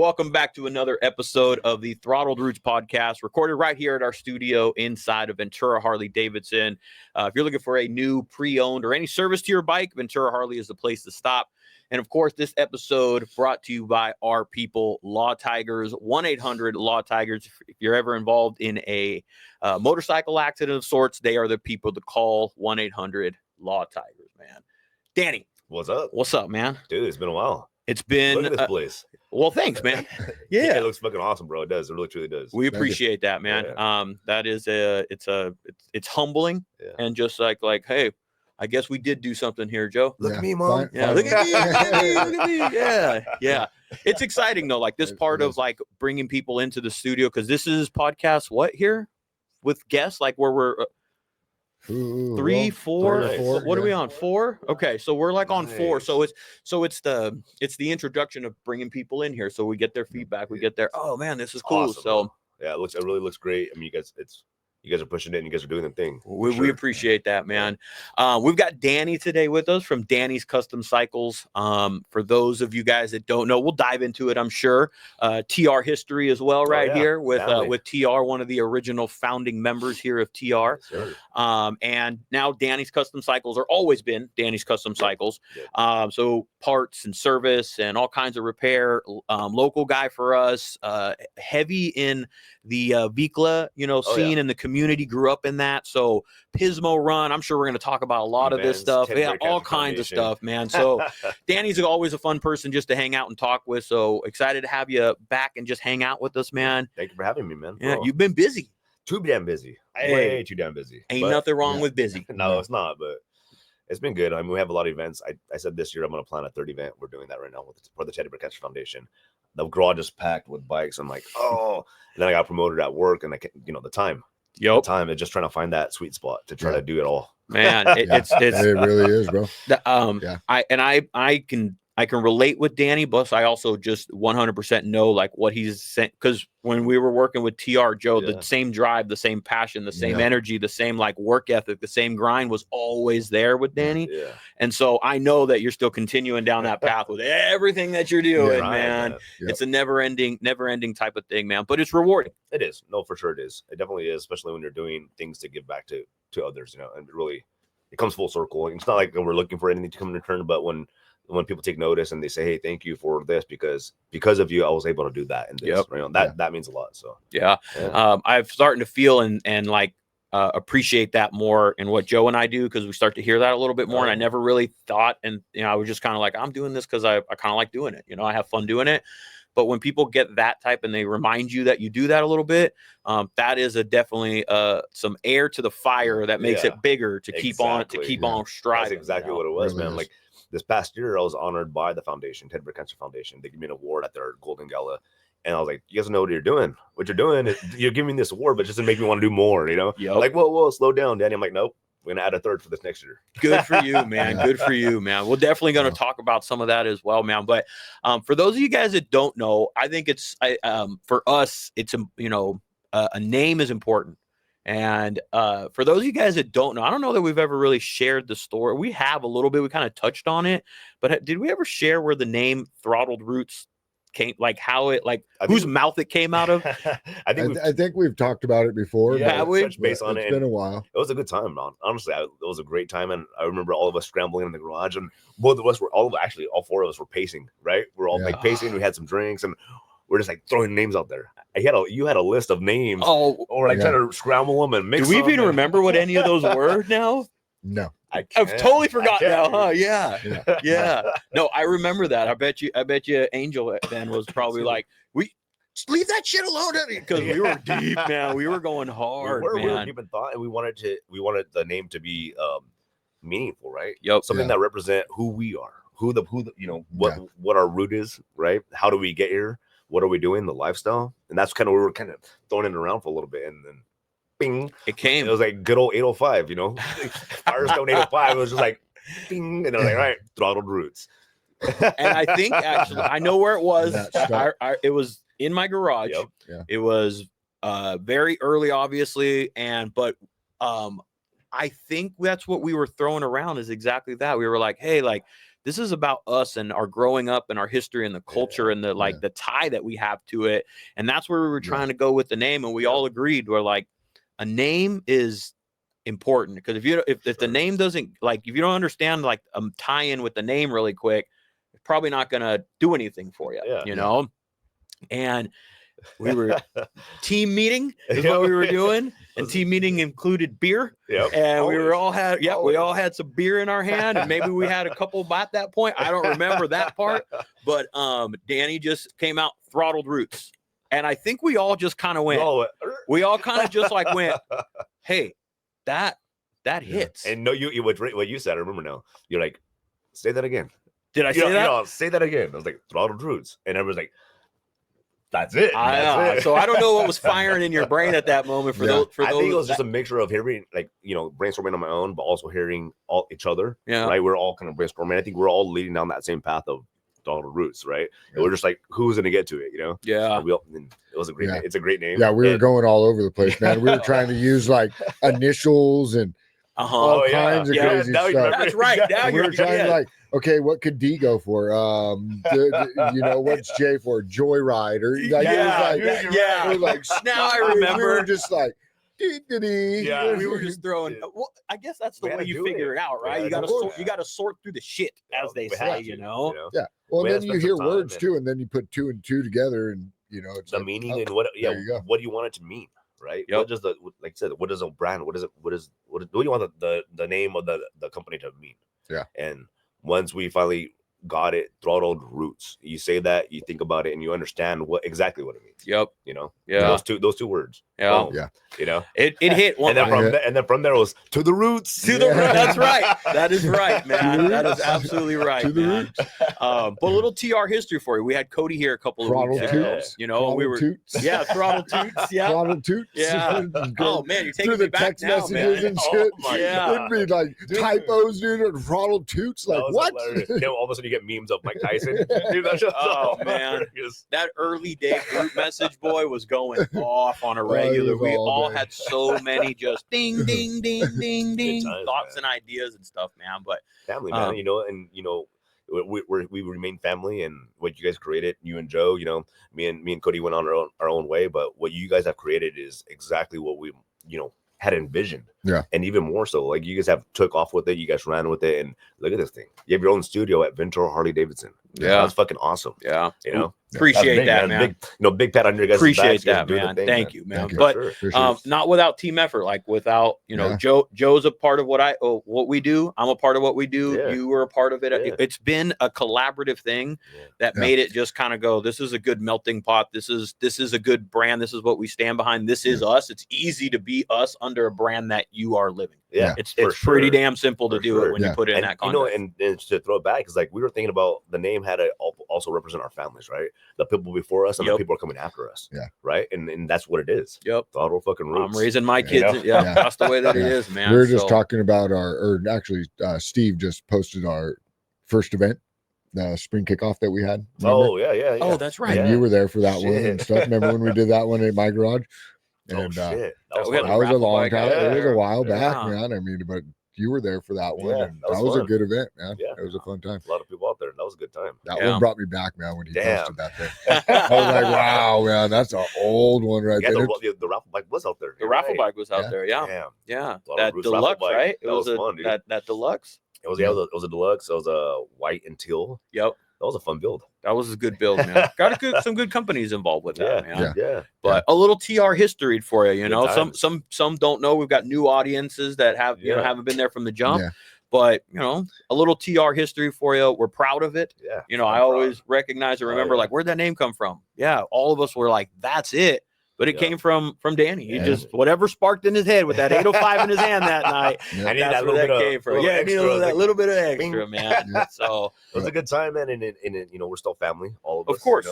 welcome back to another episode of the Throttled Roots podcast, recorded right here at our studio inside of Ventura Harley-Davidson. If you're looking for a new pre-owned or any service to your bike, Ventura Harley is the place to stop. And of course, this episode brought to you by our people, Law Tigers, 1-800-LAW-TIGERS. If you're ever involved in a motorcycle accident of sorts, they are the people to call, 1-800-LAW-TIGERS, man. Danny. What's up? What's up, man? Dude, it's been a while. It's been... Look at this place. Well, thanks, man. Yeah, it looks fucking awesome, bro. It does. It really, truly does. We appreciate that, man. Yeah. That is it's humbling, and just like, hey, I guess we did do something here, Joe. Look at me, Mom. Yeah, look at me. Look at me. Yeah. It's exciting though. Like this part of like bringing people into the studio, because this is podcast what here with guests, like where we're 3, 4. What are we on? 4? Okay, so we're like on 4. So it's the introduction of bringing people in here, so we get their feedback. We get their, oh man, this is cool. Awesome, so yeah, it really looks great. I mean, you guys are pushing it and you guys are doing the thing. We appreciate that, man. We've got Danny today with us from Danny's Custom Cycles. For those of you guys that don't know, we'll dive into it, I'm sure. TR history as well here with TR, one of the original founding members here of TR. Sure. And now Danny's Custom Cycles, or always been Danny's Custom Cycles. So parts and service and all kinds of repair. Local guy for us, heavy in the Vicla, scene in the community, grew up in that. So Pismo run, I'm sure we're going to talk about a lot of this stuff. Yeah, all kinds of stuff, man. So Danny's always a fun person just to hang out and talk with. So excited to have you back and just hang out with us, man. Thank you for having me, man. Yeah, you've been busy. Too damn busy. Way too damn busy. Ain't nothing wrong with busy. No, it's not, but it's been good. I mean, we have a lot of events. I said this year I'm going to plan a third event. We're doing that right now for the Teddy Bear Catcher Foundation. The garage is packed with bikes. I'm like, oh. And then I got promoted at work, and the time. The time is just trying to find that sweet spot to try to do it all. Man, it really is, bro. I can relate with Danny, but I also just 100% know like what he's saying, because when we were working with TR, Joe, the same drive, the same passion, the same energy, the same like work ethic, the same grind was always there with Danny. Yeah. And so I know that you're still continuing down that path with everything that you're doing, man. Yep. It's a never ending type of thing, man. But it's rewarding. It is. No, for sure it is. It definitely is, especially when you're doing things to give back to others, and it comes full circle. It's not like we're looking for anything to come in return, but when people take notice and they say, hey, thank you for this, because of you, I was able to do that. And this, that means a lot. So, I'm starting to feel and like appreciate that more in what Joe and I do, because we start to hear that a little bit more. And I never really thought, and, I was just kind of like, I'm doing this because I kind of like doing it. I have fun doing it. But when people get that type and they remind you that you do that a little bit, that is definitely some air to the fire that makes it bigger to keep on striving. That's exactly what it was, really man. Like this past year, I was honored by the foundation, Teddy Bear Catcher Foundation. They gave me an award at their Golden Gala. And I was like, you guys know what you're doing. What you're doing, you're giving me this award, but just to make me want to do more, Like, whoa, slow down, Danny. I'm like, nope. We're going to add a third for this next year. Good for you, man. Good for you, man. We're definitely going to talk about some of that as well, man. But for those of you guys that don't know, I think for us, it's, a name is important. And for those of you guys that don't know, I don't know that we've ever really shared the story. We have a little bit. We kind of touched on it. But did we ever share where the name Throttled Roots came, like how it, like whose mouth it came out of? I think we've talked about it before. Yeah, we've touched base on it. It's been a while. It was a good time, man. Honestly, it was a great time, and I remember all of us scrambling in the garage, and both of us were all 4 of us were pacing. Right, we're all like pacing. We had some drinks, and we're just like throwing names out there. You had a list of names, or like trying to scramble them and mix. Do we even remember what any of those were now? No. I've totally forgotten now, huh? Yeah. No, I remember that. I bet you Angel then was probably like, we leave that shit alone, because we were deep, man. We were going hard, man. We were deep in thought, and we wanted the name to be meaningful, right? Yep. Something that represent who we are, what our root is, right? How do we get here? What are we doing? The lifestyle, and that's kind of where we were kind of throwing it around for a little bit, and then bing, it came. It was like good old 805, Firestone 805. It was just like bing, and I was like, all right, Throttled Roots. And I think actually I know where it was. It was in my garage. Yep. Yeah. It was very early, obviously, but I think that's what we were throwing around is exactly that. We were like, hey, like this is about us and our growing up and our history and the culture and the like the tie that we have to it. And that's where we were trying to go with the name. And we all agreed, we're like, a name is important, because if the name doesn't, like, if you don't understand like tie in with the name really quick, it's probably not gonna do anything for you, you know. And we were team meeting is what we were doing, and team meeting included beer. And we were all had we all had some beer in our hand, and maybe we had a couple at that point. I don't remember that part, but Danny just came out Throttled Roots, and I think we all just kind of went. We all kind of just like went, hey, that hits. And no, you what you said, I remember now. You're like, say that again. Did I say that? Say that again. I was like, Throttled Roots, and everyone's like, that's it. So I don't know what was firing in your brain at that moment. I think it was just a mixture of hearing, like, brainstorming on my own, but also hearing each other. Right, we're all kind of brainstorming. I think we're all leading down that same path of Throttled Roots, right? And we're just like, who's gonna get to it? And it was a great name. It's a great name. Yeah, we were going all over the place, man. We were trying to use like initials and all kinds of crazy stuff. That's right. Now we were trying to like, okay, what could D go for? What's J for? Joyride, or like, we're like, now I remember. We were just like, we were just throwing. Well, I guess that's the way you figure it out, right? You gotta sort through the shit, as they say, you know. Yeah. Well, then you hear words too, and then you put 2 and 2 together, and it's the meaning and what. What do you want it to mean? Right. What does like I said, what is a brand? What do you want the name of the company to mean? Yeah. And once we finally got it, Throttled Roots, you say that, you think about it, and you understand exactly what it means. Yep. Those two words. Yeah. It hit one. And then from there it was to the roots. To the roots. That's right. That is right, man. That is absolutely right. To the roots. But a little TR history for you. We had Cody here a couple of weeks ago. We were Throttled Toots. Yeah. Throttled Toots. Yeah. Oh man, you're taking me back text now, messages man. and shit. Yeah. It'd be like typos, dude, and Throttled Toots. Like what? All of a sudden you get memes of Mike Tyson. Dude, man. That early day group message boy was going off on a regular. We all had so many just ding, ding, ding, ding, ding thoughts and ideas and stuff, man. But family, man, we remain family, and what you guys created, you and Joe, me and Cody went on our own way, but what you guys have created is exactly what we, had envisioned. Yeah. And even more so, like, you guys have took off with it, you guys ran with it, and look at this thing. You have your own studio at Ventura Harley-Davidson. Yeah. That's fucking awesome. Yeah. Appreciate big, that, man. Big pat on your guys' appreciate back. That, man. Thank you, man. Thank you. But not without team effort, like without, Joe's a part of what we do. I'm a part of what we do. Yeah. You were a part of it. Yeah. It's been a collaborative thing that made it just kind of go, this is a good melting pot. This is a good brand. This is what we stand behind. This is us. It's easy to be us under a brand that you are living. Yeah. It's pretty damn simple to do it when you put it in that context. And to throw it back, because like we were thinking about the name had to also represent our families, right? The people before us and the people are coming after us. Yeah. Right. And that's what it is. Yep. Throttled fucking Roots. I'm raising my kids. That's the way that it is, man. We were just talking about Steve just posted our first event, the spring kickoff that we had. Remember? Oh, yeah. Oh, that's right. And you were there for that one and stuff. Remember when we did that one at my garage? And shit. That was a long time. It was a while back, man. I mean, but you were there for that one. And that was a good event, man. Yeah. It was a fun time. A lot of people out there. That was a good time. That one brought me back, man, when he posted that thing. I was like, wow, man, that's an old one right there. The raffle bike was out there. The raffle bike was out there, yeah. That deluxe, right? It was fun, dude. That deluxe. It was a deluxe. It was a white and teal. Yep. That was a fun build. That was a good build, man. Got some good companies involved with that, man. Yeah. But a little TR history for you, some don't know. We've got new audiences that have haven't been there from the jump. Yeah. But a little TR history for you. We're proud of it. Yeah. I always recognize and remember like, where'd that name come from? Yeah, all of us were like, that's it. But it came from Danny. He just whatever sparked in his head with that 805 in his hand that night. I need that little bit came from. I need that little bit of extra, man. So it was a good time, man. And we're still family, all of us. Of course.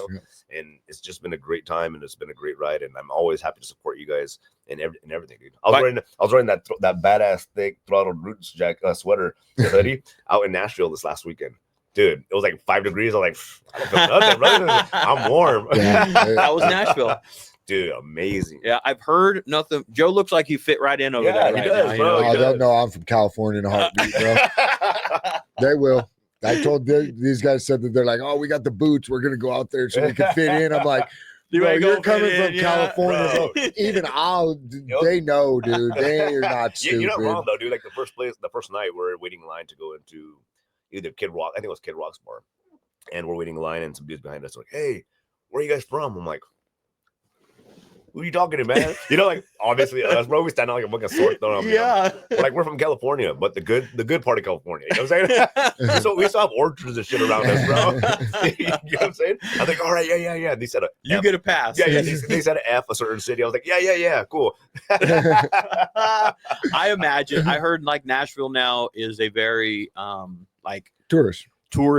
And it's just been a great time, and it's been a great ride. And I'm always happy to support you guys and everything, dude. I was wearing that badass thick Throttled Roots sweater hoodie out in Nashville this last weekend. Dude, it was like 5 degrees. I was like, I don't feel nothing, brother. I'm warm. That was Nashville. Dude, amazing. Yeah, I've heard nothing. Joe looks like he fit right in over there. He does, bro. I don't know. I'm from California in a heartbeat, bro. They will. I told these guys said that they're like, oh, we got the boots. We're gonna go out there so we can fit in. I'm like, bro, you're coming from California, bro. Even they know, dude. They are not stupid. You're not wrong though, dude. Like the first night, we're waiting in line to go into either Kid Rock. I think it was Kid Rock's bar, and we're waiting in line, and some dudes behind us are like, hey, where are you guys from? I'm like, who are you talking to, man? You know, like obviously us, bro. We stand out like a fucking sword thrown. Yeah, we're like, we're from California, but the good part of California. You know what I'm saying? So we still have orchards and shit around us, bro. You know what I'm saying? I was like, all right, yeah. They said you get a pass. Yeah. They said an F a certain city. I was like, yeah, cool. I imagine. I heard like Nashville now is a very like touristy,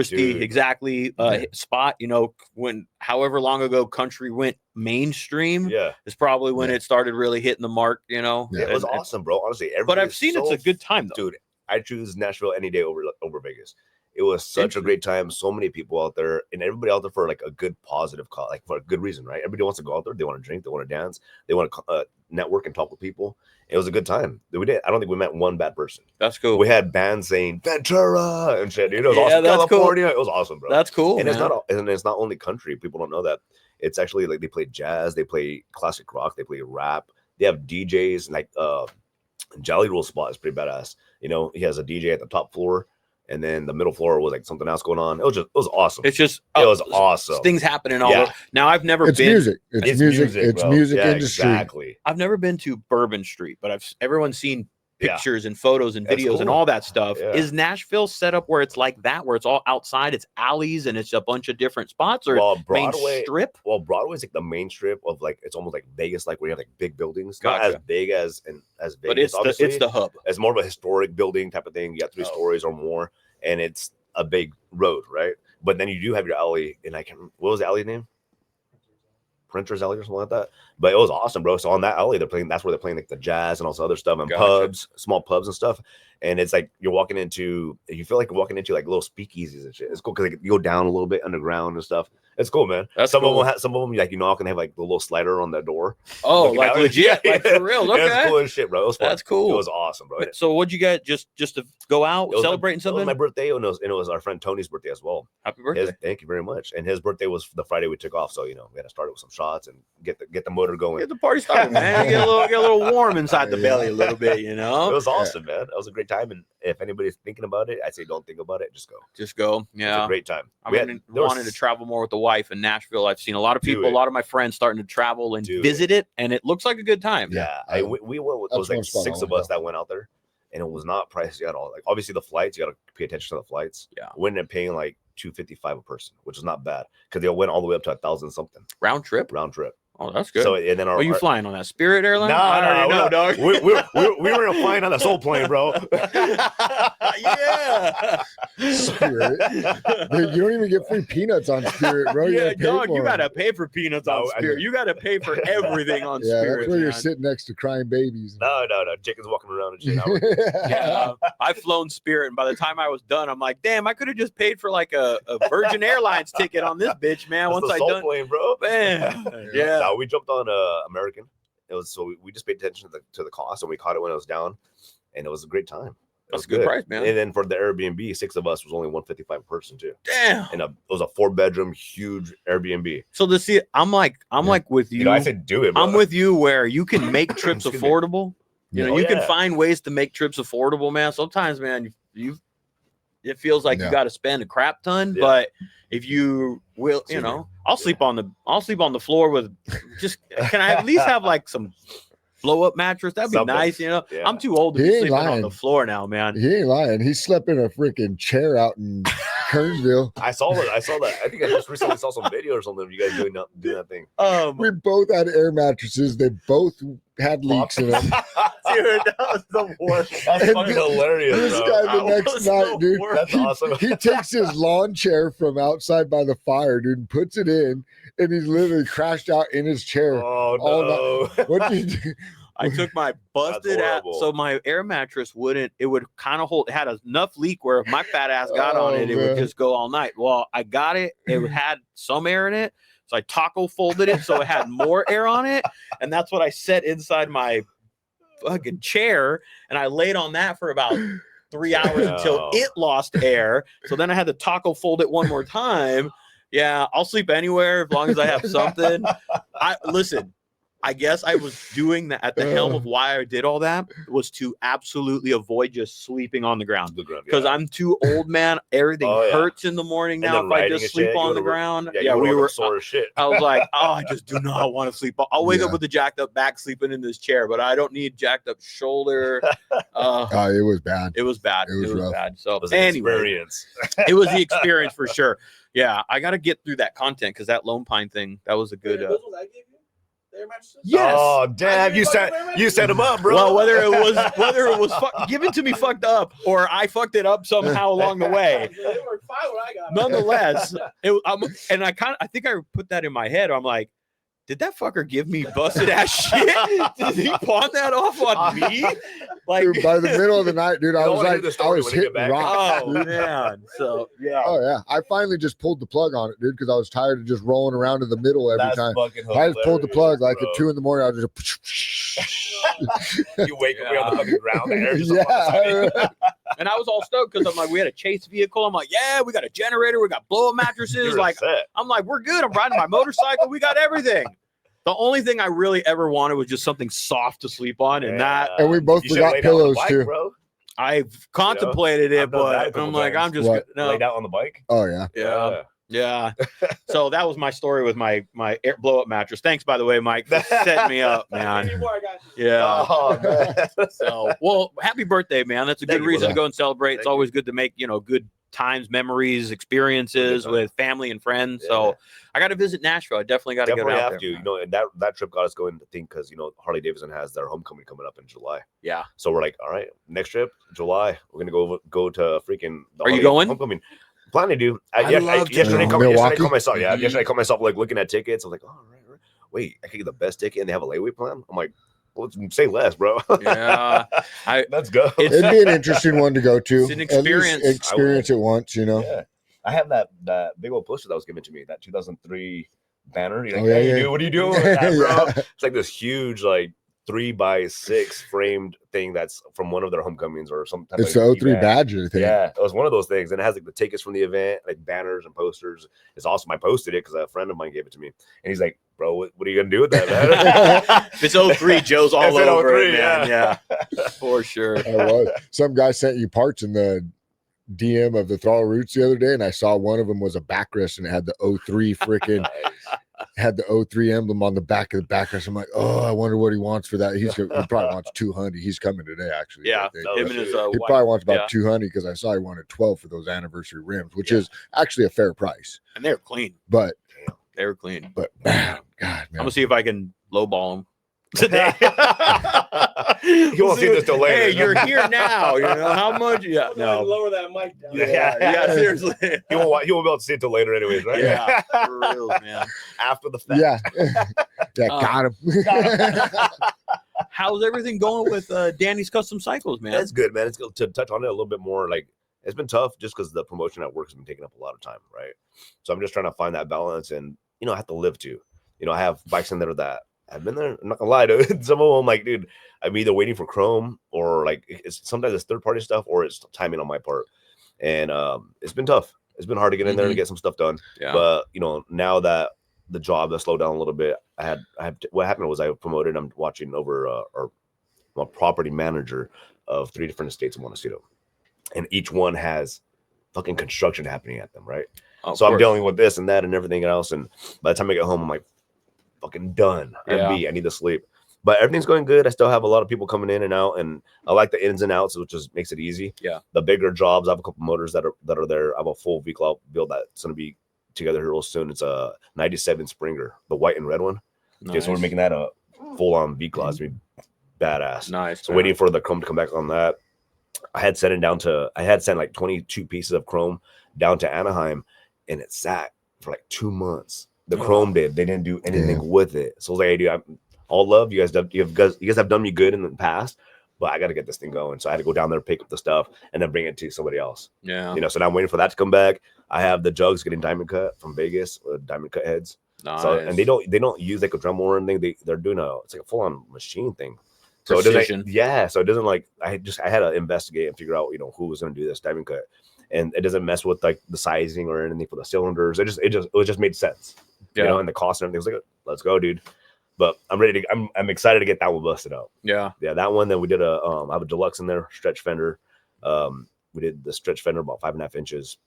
Dude. Exactly spot. You know, when however long ago country went mainstream, is probably when it started really hitting the mark. You know, it was awesome, bro. Honestly, but I've seen it's a good time, though. Dude. I choose Nashville any day over Vegas. It was such a great time. So many people out there, and everybody out there for like a good positive call, like for a good reason, right? Everybody wants to go out there. They want to drink. They want to dance. They want to network and talk with people. It was a good time. We did. I don't think we met one bad person. That's cool. We had bands saying Ventura and shit. Dude, it was awesome. California. Cool. It was awesome, bro. That's cool. And it's not only country. People don't know that. It's actually like they play jazz. They play classic rock. They play rap. They have DJs. Like Jolly Roll spot is pretty badass. You know, he has a DJ at the top floor. And then the middle floor was like something else going on. It was awesome. It's just it was awesome. Things happening all over. Now I've never been. Music. It's music. It's music industry. Exactly. I've never been to Bourbon Street, but everyone's seen pictures and photos and videos and all that stuff. Yeah. Is Nashville set up where it's like that, where it's all outside, it's alleys and it's a bunch of different spots, or Broadway main strip? Well, Broadway's like the main strip of like, it's almost like Vegas, like where you have like big buildings, not as big as Vegas, but it's the hub. It's more of a historic building type of thing. You got 3 stories or more, and it's a big road, right? But then you do have your alley, and what was the alley name? Printer's Alley or something like that. But it was awesome, bro. So on that alley, that's where they're playing like the jazz and all this other stuff, and pubs, small pubs and stuff. And it's like you feel like you're walking into like little speakeasies and shit. It's cool because you go down a little bit underground and stuff. It's cool, man. Some of them like like they have like the little slider on the door. Oh, like legit, like for real. Okay, it's cool as shit, bro. It was fun. That's cool. It was awesome, bro. So what'd you get just to go out celebrating something? It was my birthday, and it was our friend Tony's birthday as well. Happy birthday! Thank you very much. And his birthday was the Friday we took off, so we had to start it with some shots and get the motor going. Get the party started, man. Get a little warm inside the belly a little bit, It was awesome, man. It was a great time, and if anybody's thinking about it, I say don't think about it. Just go. Yeah, it's a great time. I'm wanting to travel more with the wife in Nashville. I've seen a lot of people, a lot of my friends starting to travel and visit it, and it looks like a good time. Yeah, we went with, it was like 6 of us that went out there, and it was not pricey at all. Like obviously the flights, you got to pay attention to the flights. Yeah, we ended up paying like $255 a person, which is not bad because they went all the way up to 1,000 something round trip. Oh, that's good. So and then are you flying on that Spirit airline? No, dog. We were flying on the Soul plane, bro. Yeah. Spirit. Dude, you don't even get free peanuts on Spirit, bro. Yeah, dog. You gotta pay for peanuts on Spirit. You gotta pay for everything on Spirit. That's where you're sitting next to crying babies. No. Chicken's walking around and shit. Yeah, I've flown Spirit, and by the time I was done, I'm like, damn, I could have just paid for like a Virgin Airlines ticket on this bitch, man. Once I done, plane, bro. Man, yeah. No, we jumped on American. It was so we just paid attention to the cost, and we caught it when it was down, and it was a great time. That's a good price, man. And then for the Airbnb, 6 of us was only $155 a person too. Damn. And it was a 4-bedroom, huge Airbnb. So I'm like with you. I said do it. Bro. I'm with you where you can make trips affordable. You can find ways to make trips affordable, man. Sometimes, man, it feels like you got to spend a crap ton, but if you will, I'll sleep on the floor with can I at least have like some blow up mattress? That'd be nice, I'm too old to be sleeping on the floor now, man. He ain't lying. He slept in a freaking chair out in Kernsville. I saw that. I think I just recently saw some video or something of you guys doing that thing. We both had air mattresses. They both had leaks in them. Dude, that was the worst. That's fucking hilarious. This guy the next night, dude. That's awesome. He takes his lawn chair from outside by the fire, dude, and puts it in, and he's literally crashed out in his chair. Oh no! What did you do? I took my busted ass, so my air mattress would kind of hold. It had enough leak where if my fat ass got on it, it would just go all night. Well, I got it. It had some air in it, so I taco folded it so it had more air on it, and that's what I set inside my fucking chair, and I laid on that for about 3 hours until it lost air. So then I had to taco fold it one more time. Yeah, I'll sleep anywhere as long as I have something. Listen, I guess I was doing that at the helm of why I did all that was to absolutely avoid just sleeping on the ground. Because I'm too old, man. Everything hurts in the morning now if I just sleep on the ground. Yeah, we were sore as shit. I was like, oh, I just do not want to sleep. I'll wake up with a jacked up back sleeping in this chair, but I don't need jacked up shoulder. It was bad. It was bad. It was bad. So anyway, it was the experience for sure. Yeah, I got to get through that content because that Lone Pine thing, that was a good. Yes. Oh damn! You set him up, bro. Well, whether it was given to me fucked up or I fucked it up somehow along the way. They were fine when I got. Nonetheless, I think I put that in my head. I'm like, did that fucker give me busted ass shit? Did he pawn that off on me? Like, dude, by the middle of the night, dude, I was hitting rock. Oh man, so yeah. Oh yeah, I finally just pulled the plug on it, dude, because I was tired of just rolling around in the middle every time. I just pulled the plug like at 2 a.m. I was just. You wake up on the fucking ground there. Yeah. And I was all stoked because I'm like, we had a chase vehicle. I'm like, yeah, we got a generator, we got blow up mattresses. Like, I'm like, we're good. I'm riding my motorcycle. We got everything. The only thing I really ever wanted was just something soft to sleep on, and and we both forgot pillows too. Bro. I've contemplated it, but I'm like, I'm just laid out on the bike. Oh yeah, yeah. So that was my story with my air blow up mattress. Thanks, by the way, Mike, for setting me up, man. Yeah. Oh, man. So, well, happy birthday, man. That's a good reason to go and celebrate. It's always good to make good times, memories, experiences with family and friends. Yeah. So I got to visit Nashville. I definitely got to get out there. You know, and that trip got us going to think because Harley-Davidson has their homecoming coming up in July. Yeah. So we're like, all right, next trip, July, we're gonna go to freaking. Are you going? Homecoming. Plan to do. Yesterday I caught myself. Yeah, yesterday I caught myself like looking at tickets. I was like, oh, right. Wait, I could get the best ticket, and they have a layaway plan. I'm like, well, let's say less, bro. Yeah, let's go. It'd be an interesting one to go to. It's an experience. At least experience it once, Yeah. I have that big old poster that was given to me, that 2003 banner. You're like, dude, what are you doing with that, bro? It's like this huge, like 3x6 framed thing that's from one of their homecomings or some type of the 03 Badger thing. Yeah, it was one of those things, and it has like the tickets from the event, like banners and posters. It's awesome. I posted it because a friend of mine gave it to me, and he's like, "Bro, what are you gonna do with that, man?" If it's 03, Joe's all over it, man. Yeah, for sure. Some guy sent you parts in the DM of the Throttled Roots the other day, and I saw one of them was a backrest, and it had the 03 freaking. Had the 03 emblem on the back of the backrest. I'm like, oh, I wonder what he wants for that. He probably wants 200. He's coming today, actually. Yeah, him and his he probably wants about 200 because I saw he wanted 12 for those anniversary rims, which is actually a fair price. And they're clean. But they were clean. But man, God, man. I'm gonna see if I can lowball them today. You won't see this till later. Hey, you're here now. You know how much? Yeah, no. Lower that mic down. Yeah, seriously. You won't be able to see it till later, anyways, right? Yeah, for real, man. After the fact. Yeah, got him. How's everything going with Danny's Custom Cycles, man? That's good, man. It's good to touch on it a little bit more. Like, it's been tough just because the promotion at work has been taking up a lot of time, right? So I'm just trying to find that balance, and I have to live too. I have bikes in there that I've been there. I'm not gonna lie, dude. Some of them, like, dude, I'm either waiting for Chrome or like sometimes it's third-party stuff or it's timing on my part, and it's been tough. It's been hard to get in there and get some stuff done. Yeah. But now that the job has slowed down a little bit, I had what happened was I promoted. I'm watching over a property manager of 3 different estates in Montecito, and each one has fucking construction happening at them, right? So I'm dealing with this and that and everything else, and by the time I get home, I'm like, fucking done. I need to sleep, but everything's going good. I still have a lot of people coming in and out, and I like the ins and outs, which just makes it easy. Yeah, the bigger jobs, I have a couple motors that are there. I have a full Vicla build that's going to be together here real soon. It's a 97 Springer, the white and red one. Nice. Okay, so we're making that a full-on Vicla. It's gonna be badass. Nice. So waiting for the chrome to come back on that. I had sent like 22 pieces of chrome down to Anaheim, and it sat for like 2 months. The chrome they didn't do anything with it. So I was like, hey, dude, all love you guys have done me good in the past, but I got to get this thing going. So I had to go down there, pick up the stuff, and then bring it to somebody else. Yeah. So now I'm waiting for that to come back. I have the jugs getting diamond cut from Vegas, diamond cut heads. Nice. So, and they don't use like a Dremel or anything. They're doing it's like a full on machine thing. So precision. so it doesn't like I had to investigate and figure out who was going to do this diving cut, and it doesn't mess with like the sizing or anything for the cylinders. It just made sense, and the cost and everything. I was like, let's go, dude. But I'm ready to. I'm excited to get that one busted out. Yeah, that one. Then we did I have a deluxe in there, stretch fender. We did the stretch fender about 5.5 inches.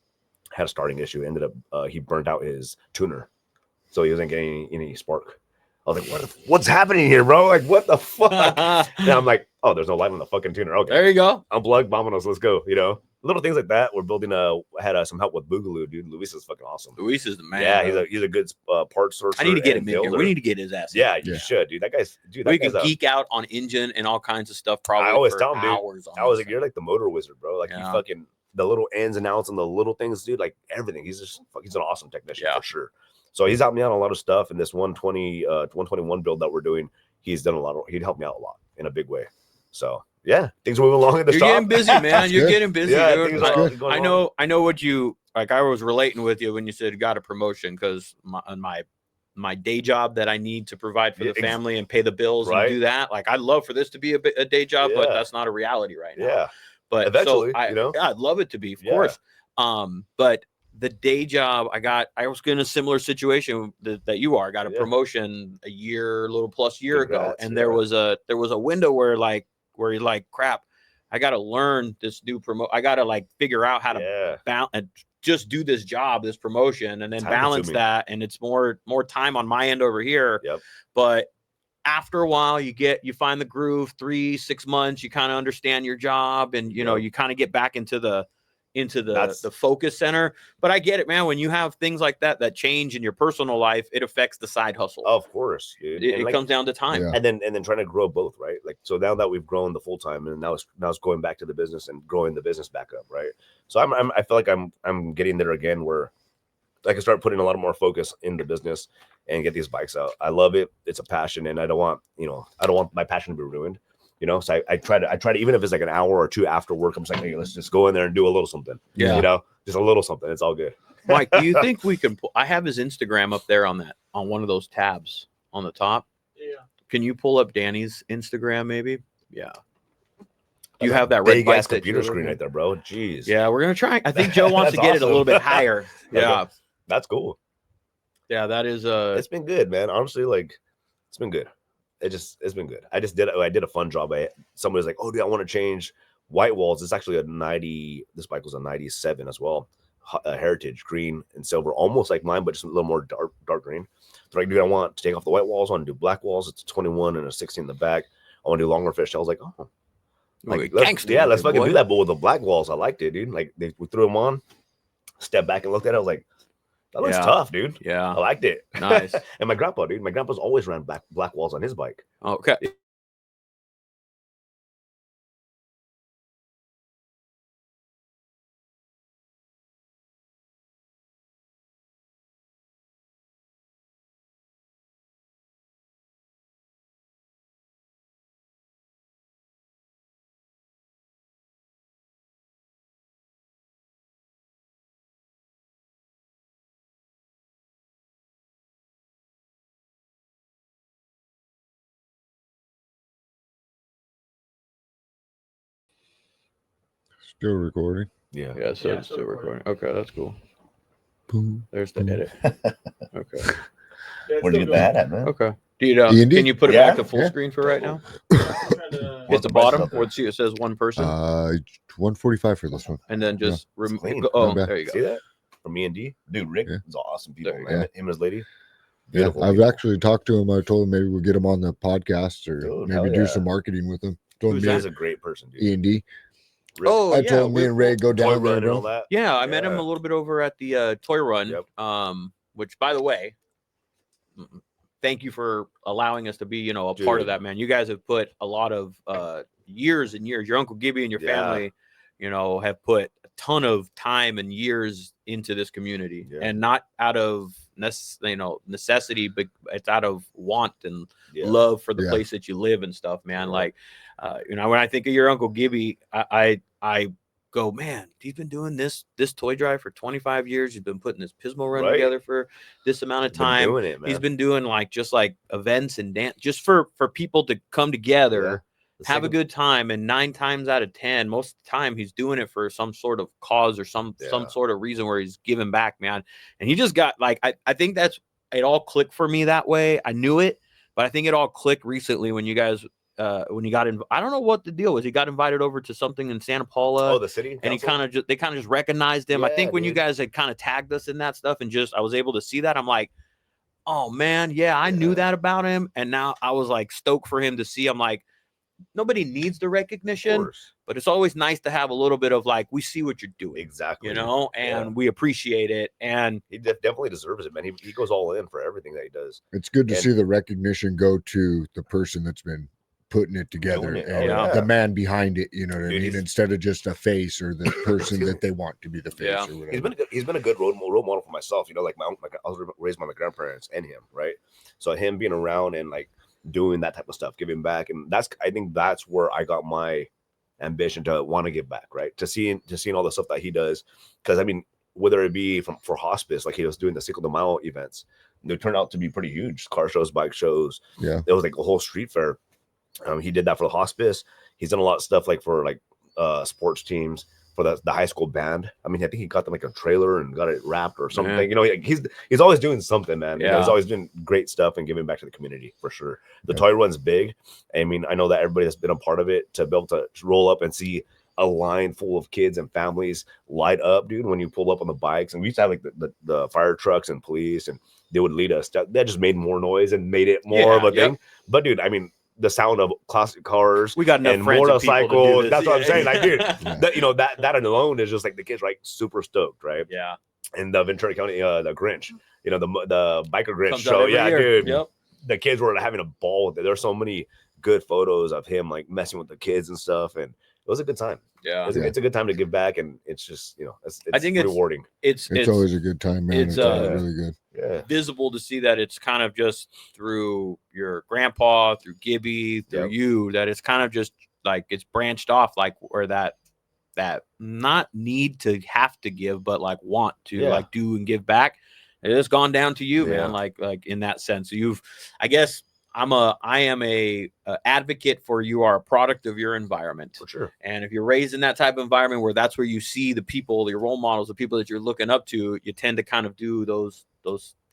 Had a starting issue. Ended up he burnt out his tuner, so he wasn't getting any spark. I was like, what's happening here, bro? Like, what the fuck? And I'm like, oh, there's no light on the fucking tuner. Okay, there you go. Unplug, vámonos, let's go. Little things like that. We're building had some help with Boogaloo, dude. Luis is fucking awesome. Luis is the man. Yeah, he's a good part sourcer. I need to get him builder. in here. We need to get his ass. Yeah, you should, dude. That guy's we can geek out on engine and all kinds of stuff. Probably I always for tell him, hours. Dude. I was like, you're like the motor wizard, bro. Like you Yeah. fucking the little ins and outs and the little things, dude. Like everything. He's an awesome technician for sure. So he's helped me out on a lot of stuff. In this 121 build that we're doing, he'd helped me out a lot in a big way. So yeah, things are moving along in the shop. You're getting busy, man. You're getting busy, dude. I know what you like. I was relating with you when you said got a promotion because my day job that I need to provide for the family and pay the bills and do that. Like I'd love for this to be a day job, but that's not a reality right now. Yeah, but eventually, I'd love it to be, of course. But the day job I was in a similar situation that you are. I got a promotion a little plus year ago, and there was a window where you're like, crap, I got to learn this new I got to like figure out how to balance and just do this job, this promotion, and then balance that. And it's more time on my end over here. Yep. But after a while, you find the groove. 3-6 months, you kind of understand your job, and you kind of get back into the focus center. But I get it, man. When you have things like that change in your personal life, it affects the side hustle. Of course, dude. It comes down to time. And then trying to grow both, right? Like, so now that we've grown the full time, and now it's going back to the business and growing the business back up, right? So I feel like I'm getting there again, where I can start putting a lot more focus in the business and get these bikes out. I love it. It's a passion, and I don't want my passion to be ruined. So I try to, even if it's like an hour or two after work, I'm just like, hey, let's just go in there and do a little something. Yeah. Just a little something. It's all good. Mike, do you think we can I have his Instagram up there on one of those tabs on the top. Yeah. Can you pull up Danny's Instagram maybe? Yeah. Do you have that red big ass computer screen right there, bro? Jeez. Yeah, we're going to try. I think Joe wants to get it a little bit higher. Yeah. That's cool. Yeah, that is it's been good, man. Honestly, like it's been good. It's been good. I did a fun job. Somebody was like, oh, dude, I want to change white walls. It's actually this bike was a 97 as well. A heritage green and silver, almost like mine, but just a little more dark green. So like, dude, I want to take off the white walls. I want to do black walls. It's a 21 and a 16 in the back. I want to do longer fish. I was like, oh, like, let's fucking do that. But with the black walls, I liked it, dude. Like we threw them on, stepped back and looked at it. I was like, that looks tough, dude. Yeah. I liked it. Nice. And my grandpa's always ran black walls on his bike. Okay. Still recording. Yeah. Yeah, so it's still recording. Okay, that's cool. Boom. There's the edit. Okay. Where'd you get that at, man? Okay. E&D? Can you put it back to full screen for right now? What's At the bottom where it says one person, 145 for this one. and then just clean. there you See go. that? From E&D? Dude, Rick is awesome people, There you man. Him and his lady. Yeah, Beautiful I've people. actually talked to him. I told him maybe we'll get him on the podcast or Dude, hell maybe do yeah. some marketing with him. Told Who's him He's a great person, dude. E&D. Rick. Oh, I yeah, told him me and Ray go Toy down run there, and all bro. that. Yeah, I met him Yeah. a little bit over at the Toy Run. Yep. Which, by the way, thank you for allowing us to be, a part Dude. of that, man. You guys have put a lot of years and years. Your Uncle Gibby and your Yeah. family, have put a ton of time and years into this community, Yeah. and not out of necessity, but it's out of want and Yeah. love for the Yeah. place that you live and stuff, man. Yeah. Like, when I think of your Uncle Gibby, I go, man, he's been doing this toy drive for 25 years. He's been putting this Pismo run Right. together for this amount of Been time. doing it, man. He's been doing just like events and dance just for people to come together have a good time, and 9 times out of 10, most of the time he's doing it for some sort of cause or some sort of reason where he's giving back, man. And he just got like, I think that's it all clicked for me that way. I knew it, but I think it all clicked recently when you guys when he got in. I don't know what the deal was. He got invited over to something in Santa Paula. Oh, the city and he council? they kind of just recognized him. I think when you dude. guys had kind of tagged us in that stuff, and just I was able to see that, I'm like, oh man, yeah, I knew that about him, and now I was like stoked for him to see. I'm like, nobody needs the recognition, but it's always nice to have a little bit of like, we see what you're doing, exactly, you know, and we appreciate it. And he definitely deserves it, man. He goes all in for everything that he does. It's good to see the recognition go to the person that's been putting it together and the man behind it, you know what I mean, instead of just a face or the person that they want to be the face or whatever. He's been a good role model for myself, you know, like I was raised by my grandparents and him, right? So him being around and like doing that type of stuff, giving back, and I think that's where I got my ambition to want to give back, right? To seeing all the stuff that he does, because I mean, whether it be for hospice, like he was doing the Cinco de Mayo events, they turned out to be pretty huge, car shows, bike shows. Yeah, it was like a whole street fair. He did that for the hospice. He's done a lot of stuff like for like sports teams, for the high school band. I mean, I think he got them like a trailer and got it wrapped or something. You know, he's always doing something, man. You know, he's always doing great stuff and giving back to the community for sure. The toy run's big. I mean, I know that everybody that's been a part of it, to be able to roll up and see a line full of kids and families light up, dude, when you pull up on the bikes. And we used to have like the fire trucks and police, and they would lead us. That just made more noise and made it more of a thing. But dude, I mean, the sound of classic cars, we got enough and motorcycles. That's what I'm saying. Like, dude, that, you know, that alone is just like the kids like super stoked, right? Yeah. And the Ventura County, the Grinch, you know, the biker Grinch Comes show. Yeah, year. dude. The kids were having a ball with it. There's so many good photos of him like messing with the kids and stuff, and it was a good time. Yeah, it's a good time to give back, and it's just, you know, I think rewarding. It's always a good time, man. It's really good. Yeah, visible to see that it's kind of just through your grandpa, through Gibby, through you, that it's kind of just like it's branched off, like where that not need to have to give, but like want to like do and give back. It has gone down to you, man. Like in that sense, I guess I am a advocate for, you are a product of your environment, for sure. And if you're raised in that type of environment where that's where you see the people, your role models, the people that you're looking up to, you tend to kind of do those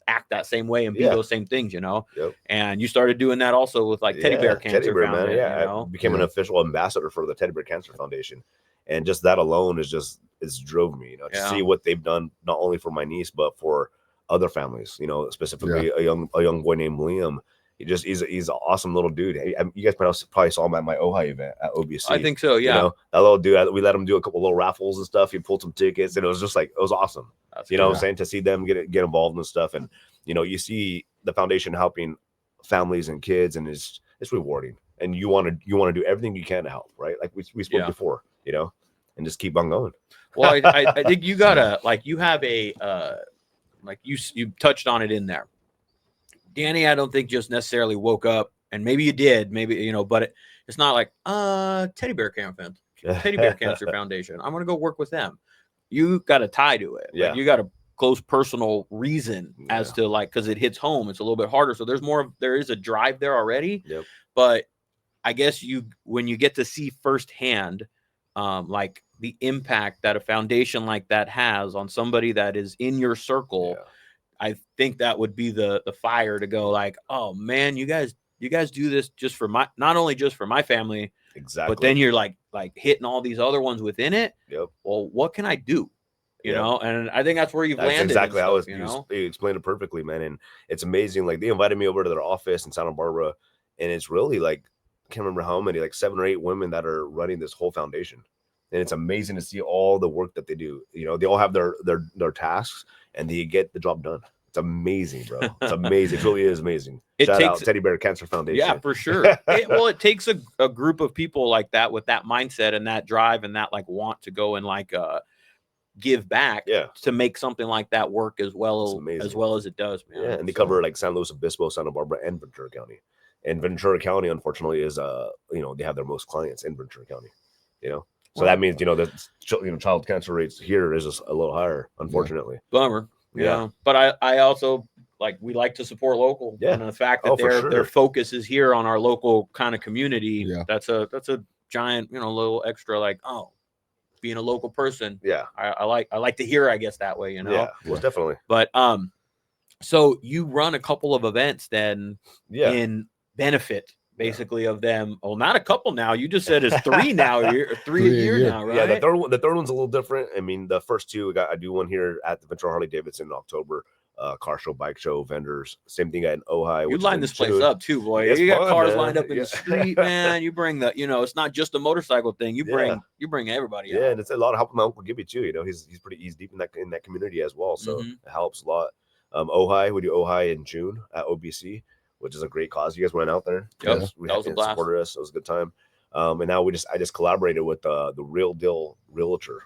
act that same way and be those same things, you know. And you started doing that also with like Teddy Bear Cancer Foundation. Man. You know? I became an official ambassador for the Teddy Bear Cancer Foundation, and just that alone it's drove me, you know, to see what they've done, not only for my niece but for other families, you know, specifically a young boy named Liam. He's an awesome little dude. You guys probably saw him at my Ojai event at OBC. I think so, yeah. You know, that little dude, we let him do a couple little raffles and stuff. He pulled some tickets, and it was just like, it was awesome. You know what I'm saying? To see them get involved and stuff. And, you know, you see the foundation helping families and kids, and it's rewarding. And you want to do everything you can to help, right? Like we spoke before, you know, and just keep on going. Well, I think you gotta, like, you have a like you touched on it in there. Danny, I don't think just necessarily woke up, and maybe you did, maybe, you know, but it's not like Teddy Bear Cancer Foundation, I'm gonna go work with them. You got a tie to it. Like, you got a close personal reason as to, like, because it hits home, it's a little bit harder. So there is a drive there already. But I guess when you get to see firsthand like the impact that a foundation like that has on somebody that is in your circle, I think that would be the fire to go like, oh man, you guys do this just for not only just for my family, but then you're like hitting all these other ones within it. Well, what can I do? You know, and I think that's where you've landed. Exactly how you explained it perfectly, man. And it's amazing. Like, they invited me over to their office in Santa Barbara, and it's really like, I can't remember how many, like 7 or 8 women that are running this whole foundation. And it's amazing to see all the work that they do. You know, they all have their tasks, and they get the job done. It's amazing, bro. It's amazing. It really is amazing. Shout out Teddy Bear Cancer Foundation. Yeah, for sure. It takes a group of people like that, with that mindset and that drive and that like want to go and like give back to make something like that work as well as it does, man. And they cover like San Luis Obispo, Santa Barbara, and Ventura County. And Ventura County, unfortunately, is you know, they have their most clients in Ventura County, you know. So that means, you know, that, you know, child cancer rates here is just a little higher, unfortunately. Bummer. Yeah. But I also like we like to support local. Yeah. And the fact that For their sure. focus is here on our local kind of community, Yeah. that's a giant, little extra, like, oh, being a local person. Yeah. I like to hear, I guess, that way, Yeah. Most definitely. But so you run a couple of events then in benefit basically of them. Well, not a couple now. You just said it's 3 now. You're 3 a year now, right? Yeah, the third one's a little different. I mean, the first 2 I do one here at the Ventura Harley-Davidson in October. Car show, bike show, vendors. Same thing in Ojai. You line this place up too, boy. It's you got fun, cars man. lined up in the street, man. You bring the, it's not just a motorcycle thing. You bring everybody out. Yeah, and it's a lot of help from my Uncle Gibby too. He's deep in that community as well. So it helps a lot. Ojai, we do Ojai in June at OBC, which is a great cause. You guys went out there. Yep. That was a blast. Supported us. It was a good time. And now I just collaborated with the Real Deal Realtor.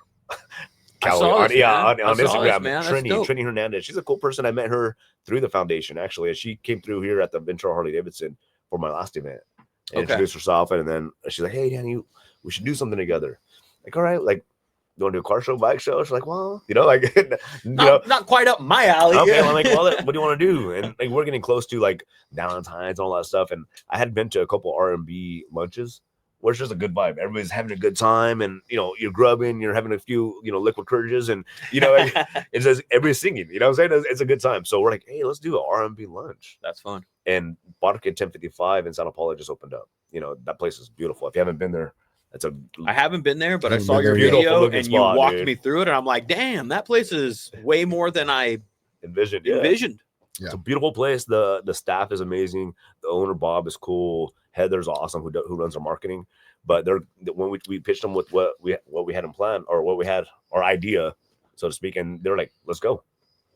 On Instagram, man. Trini Hernandez. She's a cool person. I met her through the foundation, actually. And she came through here at the Ventura Harley-Davidson for my last event and introduced herself. And then she's like, hey, Danny, we should do something together. Like, all right, like, you want to do a car show, bike show? She's like, well, not quite up my alley. Okay, I'm like, well, what do you want to do? And like, we're getting close to like Valentine's and all that stuff. And I had been to a couple R&B lunches where it's just a good vibe. Everybody's having a good time, and you're grubbing, you're having a few liquid courages, and it says everybody's singing. You know what I'm saying? It's a good time. So we're like, hey, let's do an R&B lunch. That's fun. And Vodka 1055 in Santa Paula just opened up. That place is beautiful. If you haven't been there, I haven't been there, but I saw your video and you walked me through it, and I'm like, damn, that place is way more than I envisioned. Yeah. It's a beautiful place. The staff is amazing. The owner Bob is cool. Heather's awesome, who runs our marketing. But when we pitched them with what we had in plan, or what we had our idea, so to speak, and they're like, let's go,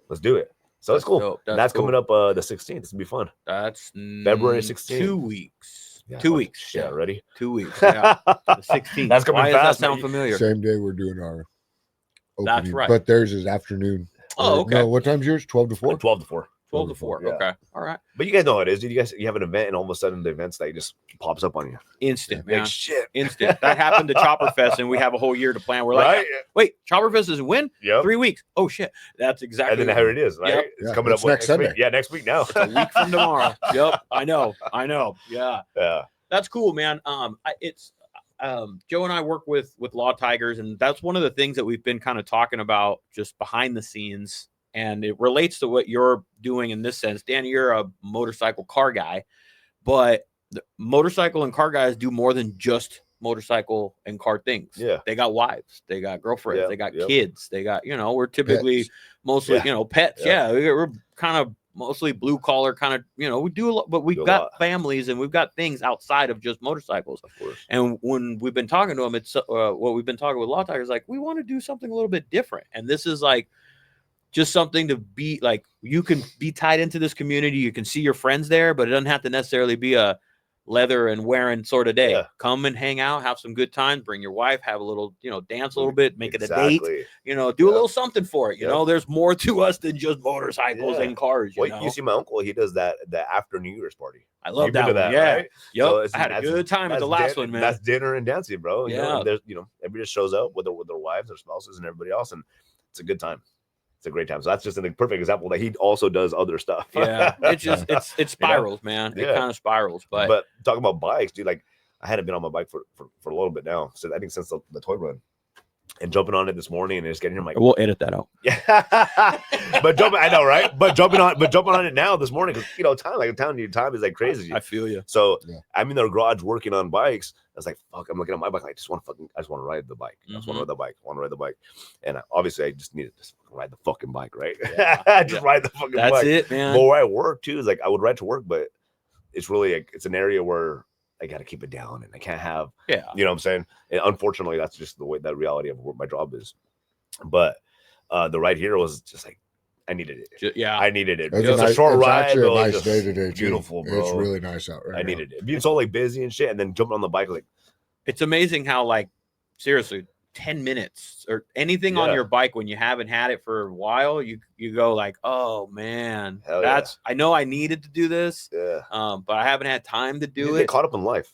let's do it. So it's cool. That's cool. Coming up the 16th. It's gonna be fun. That's February 16th. 2 weeks. Yeah, 2 weeks. Yeah, ready? 2 weeks. Yeah. The 16th. That's coming Why fast. Does that sound familiar? Same day we're doing our opening. That's right. But theirs is afternoon. Oh, okay. No, what time's yours? 12 to 4? 12 to 4. 12 to 4. Yeah. Okay. All right. But you guys know how it is. You have an event, and all of a sudden the events that just pops up on you. Instant, man. Like, shit. Instant. That happened to Chopper Fest, and we have a whole year to plan. We're like, wait, Chopper Fest is when? Yep. 3 weeks. Oh, shit. That's exactly. And then here it is, right? Yep. It's coming up next Sunday. Week. Yeah, next week now. It's a week from tomorrow. Yep. I know. Yeah. Yeah. That's cool, man. Joe and I work with Law Tigers, and that's one of the things that we've been kind of talking about just behind the scenes. And it relates to what you're doing in this sense. Danny, you're a motorcycle car guy, but the motorcycle and car guys do more than just motorcycle and car things. Yeah. They got wives, they got girlfriends, Yeah, they got yep. kids, they got, we're typically Pets. mostly, pets. Yeah. Yeah. We're kind of mostly blue collar kind of, we do a lot, but we've got families and we've got things outside of just motorcycles. Of course. And when we've been talking to them, it's what we've been talking with Law Tigers, like, we want to do something a little bit different. And this is like, just something to be like, you can be tied into this community. You can see your friends there, but it doesn't have to necessarily be a leather and wearing sort of day. Yeah. Come and hang out, have some good times, bring your wife, have a little, dance a little bit, make it a date, do a little something for it. You know, there's more to us than just motorcycles and cars. You see my uncle, he does that after New Year's party. I love that one. Yeah. Right? Yep. So I had a good time at the last one, man. That's dinner and dancing, bro. Yeah. And there's, everybody just shows up with their wives, their spouses, and everybody else. And it's a good time. It's a great time. So that's just a perfect example that he also does other stuff. Yeah. It's just, it spirals, man. It kind of spirals. But talking about bikes, dude, like I hadn't been on my bike for a little bit now. So I think since the toy run. And jumping on it this morning and just getting here, I'm like, we'll edit that out. Yeah, I know, right? But jumping on it now this morning, because time is like crazy. I feel you. So I'm in their garage working on bikes. I was like, fuck, I'm looking at my bike. I just want to ride the bike. I just want to ride the bike. And obviously, I just needed to ride the fucking bike, right? Yeah. Ride the fucking bike. That's it, man. But where I work too is like I would ride to work, but it's really it's an area where I got to keep it down, and I can't have, you know what I'm saying? And unfortunately, that's just the way that reality of what my job is. But the ride here was just like, I needed it. I needed it. It was a short ride. Actually a nice day today. Beautiful, bro. It's really nice out right now. I needed it. Being so like busy and shit, and then jumping on the bike, like, it's amazing how, like, seriously, 10 minutes or anything on your bike when you haven't had it for a while, you go like, oh man, I know I needed to do this, but I haven't had time to do it. Get caught up in life.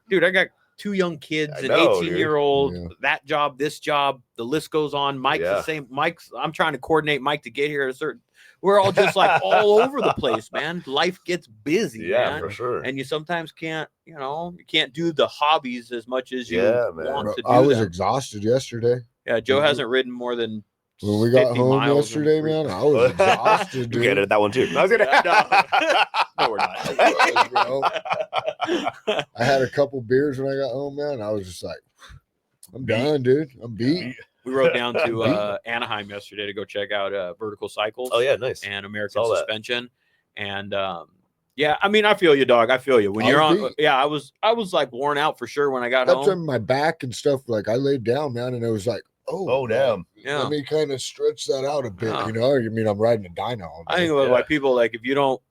Dude, I got 2 young kids, I an know, 18-year-old, Yeah. that job, this job, the list goes on. Mike's the same. I'm trying to coordinate Mike to get here at a certain. We're all just like all over the place, man. Life gets busy, man. for sure. And you sometimes can't, you can't do the hobbies as much as you man. want to do. I was them. exhausted yesterday. Yeah, Joe hasn't ridden more than When we got 50 home miles yesterday, in 3 man, I was exhausted, You dude. can edit that one too. No, I was kidding. No, we're not. I was, bro. I had a couple beers when I got home, man. I was just like, I'm done, dude. I'm beat. We rode down to Anaheim yesterday to go check out Vertical Cycles. Oh yeah, nice. And American Saw that. Suspension. And yeah, I mean, I feel you, dog. I feel you. When I you're was on, beat. yeah, I was like worn out for sure when I got That's home. in my back and stuff. Like I laid down, man, and it was like, Oh damn. Yeah. Let me kind of stretch that out a bit, Yeah. you know. I mean, I'm riding a dyno all I day. think like people like if you don't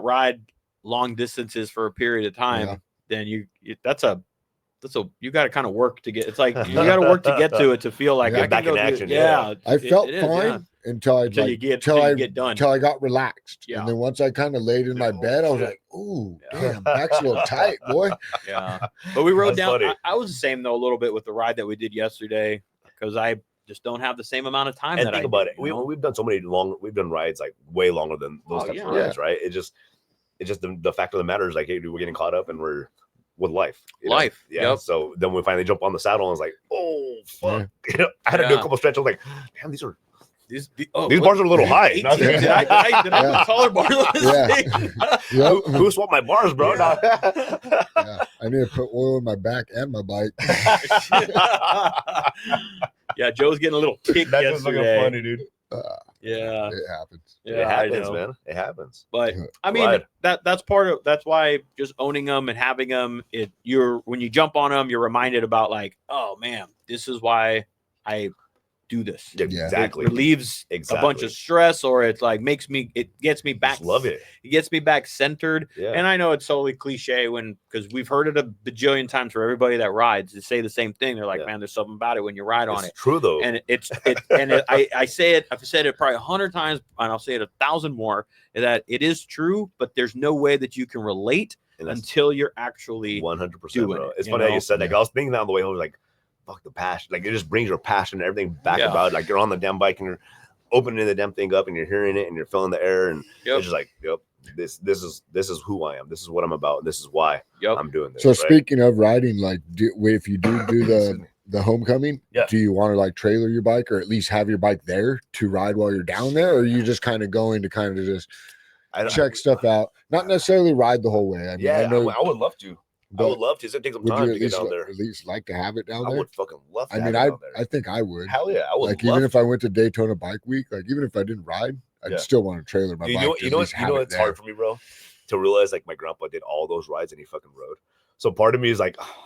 ride long distances for a period of time, Yeah. then you got to kind of work to get. It's like you got to work to get to it to feel like Yeah. I can Back go in do it. action, Yeah, I felt it is, fine yeah. until I Until like, you get done. until I got relaxed. Yeah. And then once I kind of laid in my bed, I was like, ooh, damn, back's a little tight, boy. Yeah, but we rode That's down. funny. I was the same though a little bit with the ride that we did yesterday because I just don't have the same amount of time. And that think I about do, it. you know? We've done so many we've done rides like way longer than those Oh, types yeah. of rides, right? It's just the fact of the matter is like, hey, dude, we're getting caught up and we're with life. You know? Life, Yeah. yep. So then we finally jump on the saddle and it's like, oh fuck. Yeah. I had to do a Yeah. couple stretches. I was like, damn, these These bars are a little high. 18, No, did I put Yeah. taller bars on this Yeah. thing? Yep. who swapped my bars, bro? No. Yeah. I need to put oil in my back and my bike. Yeah, Joe's getting a little kick That's just fucking yesterday. funny, dude. Yeah, It happens. yeah, It happens, I know. man. It happens. But I mean, Right. that's why just owning them and having them, when you jump on them, you're reminded about like, oh man, this is why I do this. Yeah, Yeah. exactly. It relieves a bunch of stress, or it's like it gets me back. Just love it. It gets me back centered. Yeah. And I know it's totally cliche because we've heard it a bajillion times for everybody that rides. They say the same thing. They're like, Yeah. man, there's something about it when you ride on It's it. true though. And I say it. I've said it probably 100 times, and I'll say it 1,000 more. That it is true, but there's no way that you can relate And that's until you're actually 100%, doing bro. it, It's you funny how know? you said that. Yeah. I was thinking that on the way home, like, fuck the passion. Like, it just brings your passion and everything back Yeah. about it. Like, you're on the damn bike and you're opening the damn thing up and you're hearing it and you're feeling the air. And Yep. it's just like, yep, this is who I am. This is what I'm about. This is why Yep. I'm doing this. So right? speaking of riding, like if you do Excuse me. the homecoming, Yeah. do you want to like trailer your bike or at least have your bike there to ride while you're down there? Or are you just kind of going to kind of just I don't- check stuff out, not necessarily ride the whole way? I mean, Yeah, I know, I would love to. I but would love to. It's gonna take some would time you to at get least, down there. at least like to have it down I there? would fucking love to. I have mean, it down there. I think I would. Hell yeah, I would. Like love even if I went to Daytona Bike Week, like even if I didn't ride, I'd Yeah. still want to trailer my you bike. know, to you at know, least you have know, it it's hard there. for me, bro, to realize like my grandpa did all those rides and he fucking rode. So part of me is like, oh,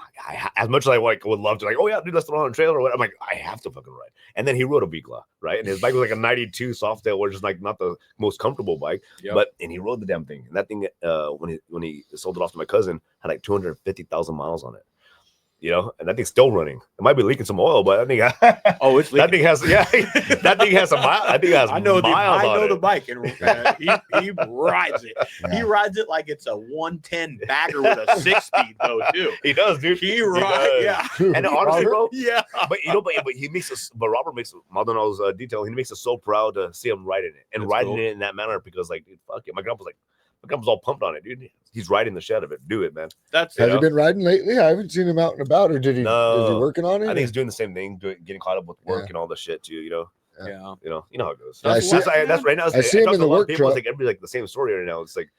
as much as I like would love to, like, oh yeah, dude, let's throw on a trailer or what. I'm like, I have to fucking ride. And then he rode a Vicla, right? And his bike was like a 92 Softail, which is like not the most comfortable bike, Yep. and he rode the damn thing. And that thing, when he sold it off to my cousin, had like 250,000 miles on it. You know, and that thing's still running. It might be leaking some oil, but I think Oh, it's that thing has that thing has some miles. I think it has I know miles on the it. bike, and he rides it. He Yeah. rides it like it's a 110 bagger with a 6-speed though too. He does, dude. He does. rides, yeah, And honestly, bro, yeah. but you know, but he makes us. But Robert makes Maldonado's detail. He makes us so proud to see him riding it and That's riding cool. it in that manner because, like, dude, fuck it. My grandpa's all pumped on it, dude. He's riding the shit out of it. Do it, man. That's Has it. he been riding lately? I haven't seen him out and about, or did he? Is he No. working on it? I think he's doing the same thing, getting caught up with work Yeah. and all the shit too. You know, Yeah. you know how it goes. Yeah, I That's, see- that's right now. I see him talk in to the a lot of work people, truck. It's like everybody's like the same story right now. It's like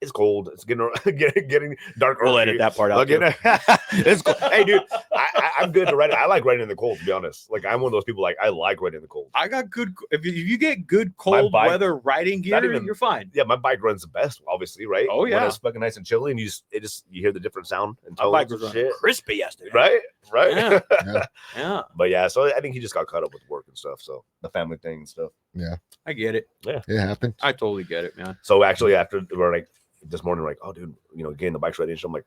it's cold. It's getting dark. We'll early. edit that part out. Look, too. it's cold. Hey, dude, I'm good to ride. I like riding in the cold, to be honest. Like I'm one of those people. Like I like riding in the cold. I got good. If you get good cold bike- weather riding gear, not even- you're fine. Yeah, my bike runs the best, obviously, right? Oh, When yeah. it's fucking nice and chilly, and you hear the different sound and My tones bike was and running shit. crispy yesterday. Right. Yeah. Yeah, But yeah, so I think he just got caught up with work and stuff. So the family thing and stuff. I get it. It happened. I totally get it, man. So actually, after we're like this morning, we're like, oh, dude, getting the bikes ready. And so I'm like,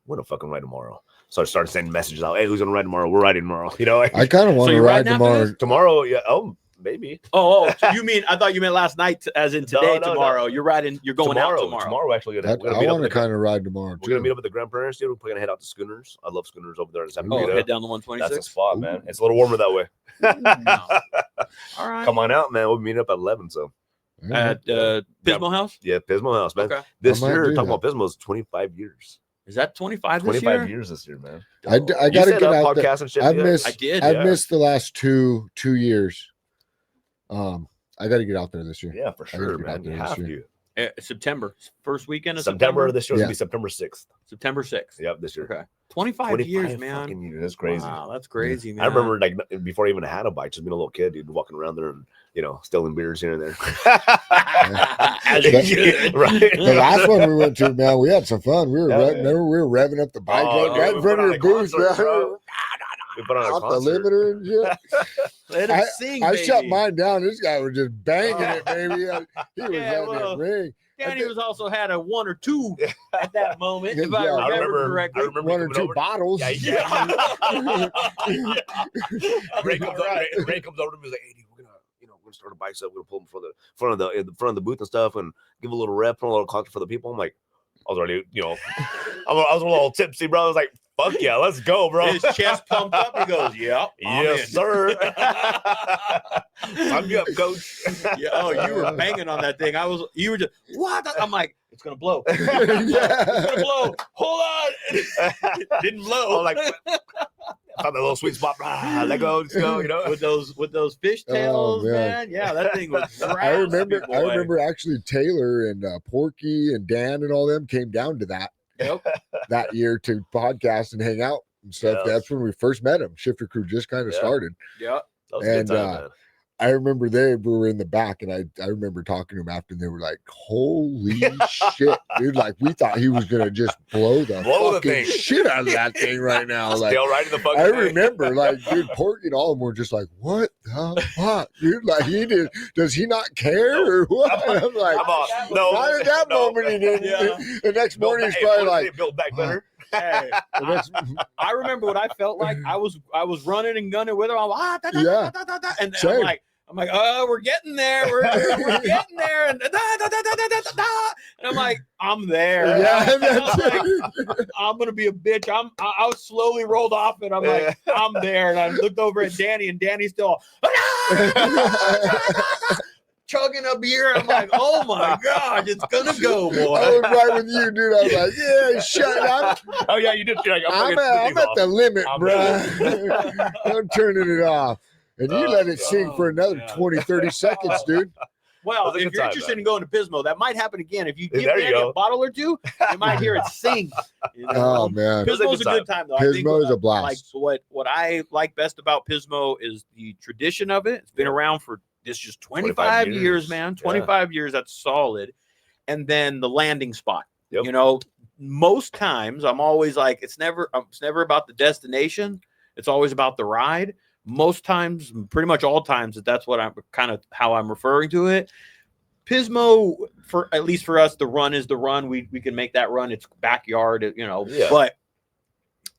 we're gonna fucking ride tomorrow. So I started sending messages out. Hey, who's gonna ride tomorrow? We're riding tomorrow. You know, like, I kind of want So to you ride riding after tomorrow. this? tomorrow. Yeah. Oh, Maybe. Oh, so you mean? I thought you meant last night, as in today, No. tomorrow. You're riding. You're going out tomorrow. Tomorrow, actually, we're I gonna meet up want to with the kind of ride tomorrow We're gonna meet too. up at the grandparents, dude. We're gonna head out to Schooners. I love Schooners over there in San Oh, Pedro. head down the That's the 126. spot, man. It's a little warmer that way. All right. Come on out, man. We'll meet up at 11. So At Pismo House. yeah, Pismo House, man. Okay. This I might year, do talking that. about Pismo, is 25 years. Is that 25 this 25 year? years this year, man. I You got to set get up out there. podcasts and shit. I've yeah? missed. I did. I've yeah. missed the last two years. I got to get out there this year. Yeah, for I gotta sure, get man. out You there this have year. to. September, first weekend of September. This year's Yeah. gonna be September 6th. September 6th. Yep, this year. Okay. 25 years, man. fucking years. That's crazy. Wow, that's crazy, man. I remember like before I even had a bike, just being a little kid, dude, walking around there and stealing beers here and there. As you should. Right. The last one we went to, man, we had some fun. We were Yeah, remember we were revving up the bike Oh, right we in front put of on your a booth, concert, man. bro. We put on a Off the concert. limiter and shit. Let him sing, I baby. shut mine down. This guy was just banging it, baby. He was Yeah, letting well, it ring. Danny was also had a 1 or 2 at that moment, if I Yeah. I remember remember correctly. I remember One or coming two over- bottles. Yeah. Ray comes over to me and is like, "Hey, dude, we're gonna start a bike up. We're gonna pull them for the front of the booth and stuff, and give a little rep, put a little concert for the people." I'm like, I was already, I was a little tipsy, bro. I was like, "Fuck yeah, let's go, bro." His chest pumped up. He goes, "Yep, I'm Yes, in." sir. Sign me up, coach. Yeah, oh, you were banging on that thing. You were just what? I'm like, it's gonna blow. It's Yeah. gonna blow. Hold on. Didn't blow. I'm like, found that little sweet spot. Let go, let's go. with those fishtails, man. man. Yeah, that thing was. I remember. raspy, I boy. remember actually Taylor and Porky and Dan and all them came down to Yep. that year to podcast and hang out and stuff. Yes. That's when we first met him. Shifter Crew just kind of Yeah. started. Yep. That was a good And, time, man. I remember we were in the back, and I remember talking to him after, and they were like, "Holy shit, dude! Like we thought he was gonna just blow the fucking thing. shit out of that thing right now." Like Still riding the fucking I thing. remember, like, dude, Porky and all of them were just like, "What the fuck, dude? Like does he not care or what?" I'm like, Come on. No, not at that no. moment he didn't. Yeah. The next morning he's probably like, built back better. Hey, the next, I remember what I felt like. I was running and gunning with her. I'm like, Yeah. and Same. I'm like, oh, we're getting there. We're getting there. And and I'm like, I'm there. Yeah, I'm, that's like, it. I'm gonna be a bitch. I slowly rolled off it. I'm like, I'm there. And I looked over at Danny, and Danny's still chugging a beer. I'm like, oh my god, it's gonna go, I boy. was right with you, dude. I was like, "Yeah, shut up. Oh yeah, you did. You're like, I'm at the limit, I'm bro. I'm turning it off." And you let it sing for another yeah. 20, 30 seconds, dude. Well, That was a if good you're time, interested man. in going to Pismo, that might happen again. If you give There you Danny go. a bottle or two, you might hear it sing. Oh man, was a Pismo's good a good time, though. I think Pismo is a blast. like what I like best about Pismo is the tradition of it. It's been around for just 25 25 years, years. man. Yeah. 25 years, that's solid. And then the landing spot. Yep. Most times I'm always like, it's never about the destination. It's always about the ride. Most times, pretty much all times, that's what I'm kind of how I'm referring to it. Pismo, for at least for us, the run is the run. We can make that run. It's backyard, Yeah. But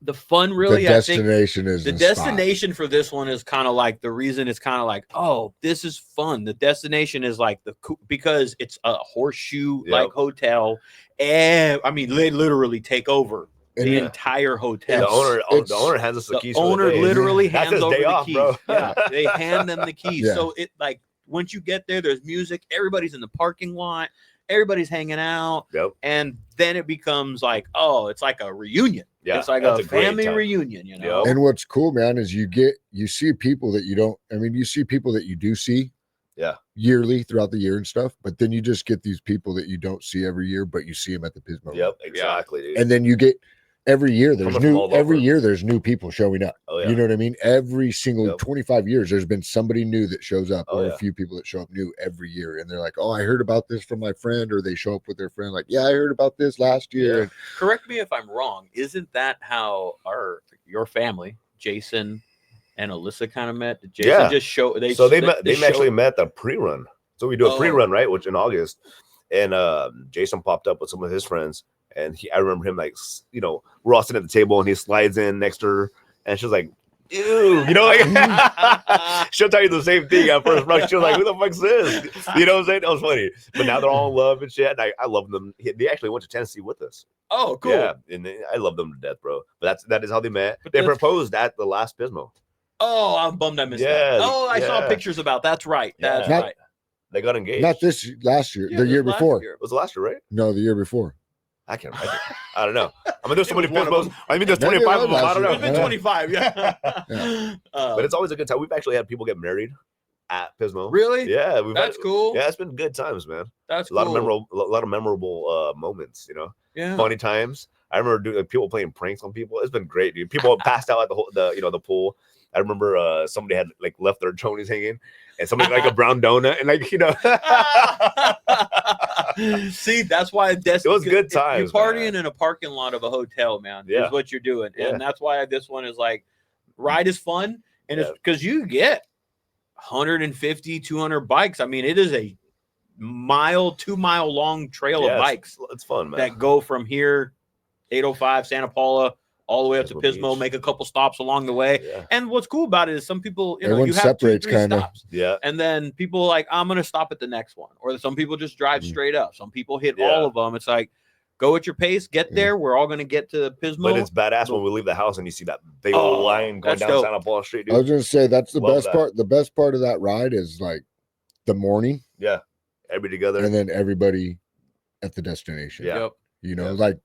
the fun really, the I think destination is the the spot. destination for this one is kind of like the reason it's kind of like, oh, this is fun. The destination is like because it's a horseshoe like hotel. And I mean, they literally take over And the yeah. entire The hotel. owner hands us the The keys. for owner day. literally That's hands his over day the off, keys. bro. Yeah, they hand them the keys. Yeah. So it like once you get there, there's music. Everybody's in the parking lot. Everybody's hanging out. Yep. And then it becomes like, oh, it's like a reunion. Yeah, It's like that's a a great family time. reunion, Yep. And what's cool, man, is you see people that you don't. I mean, you see people that you do see, Yeah. yearly throughout the year and stuff. But then you just get these people that you don't see every year, but you see them at the Pismo. Yep, exactly, dude. And then you get every year there's Coming from all every over. year there's new people showing up. Oh yeah. You know what I mean? Every single Yep. 25 years, there's been somebody new that shows up, Oh, or yeah. a few people that show up new every year, and they're like, "Oh, I heard about this from my friend," or they show up with their friend, like, "Yeah, I heard about this last year." Yeah. Correct me if I'm wrong. Isn't that how your family, Jason and Alyssa, kind of met? Did Jason Yeah. just show They showed- actually met the pre-run. So we do a Oh. pre-run, right? Which in August, and Jason popped up with some of his friends, and I remember him like, we're all sitting at the table, and he slides in next to her, and she's like, dude, you know, like, she'll tell you the same thing at first. Right? She'll like, who the fuck's this? You know what I'm saying? That was funny. But now they're all in love and shit. And I love them. They actually went to Tennessee with us. Oh, cool. Yeah, and I love them to death, bro. But that is how they met. But They that's- proposed at the last Pismo. Oh, I'm bummed I missed Yeah, that. Oh, I saw yeah. pictures about. That's right. That's Yeah. right. They got engaged. Not this last year, Yeah, the this year was last before. year. It was last year, right? No, the year before. I can't remember. I don't know. I mean, there's so It many was one of Pismos. them. I mean, there's Maybe it 25 of was them. I last don't year. know. It's been 25. Yeah. Yeah. But it's always a good time. We've actually had people get married at Pismo. Really? Yeah, we've That's had, cool. Yeah, it's been good times, man. That's A lot cool. of memorable moments. You know, Yeah. funny times. I remember doing people playing pranks on people. It's been great, dude. People passed out at the pool. I remember somebody had like left their chonies hanging, and somebody like a brown donut, and like See, that's why It was good times, You're partying man. in a parking lot of a hotel, man. Yeah. Is what you're doing, Yeah. and that's why this one is like ride is fun, and it's Yeah. because you get 150, 200 bikes. I mean, it is a 2-mile long trail of bikes It's fun, man. that go from here, 805 Santa Paula, all the way up to Pismo Pismo. Beach. Make a couple stops along the way. Yeah, And what's cool about it is some people, Everyone you have separates 2-3 kinda. stops. yeah. And then people like, I'm gonna stop at the next one, or some people just drive Mhm. straight up. Some people hit Yeah. all of them. It's like, go at your pace, get Yeah. there. We're all gonna get to Pismo. But it's badass when we leave the house and you see that big Oh, old line going that's down dope. Santa Paula Street, I was dude. gonna say that's the Love best that. part. The best part of that ride is like the morning, Yeah, everybody together. and then everybody at the destination. Yeah. Yep. You know, Yeah. like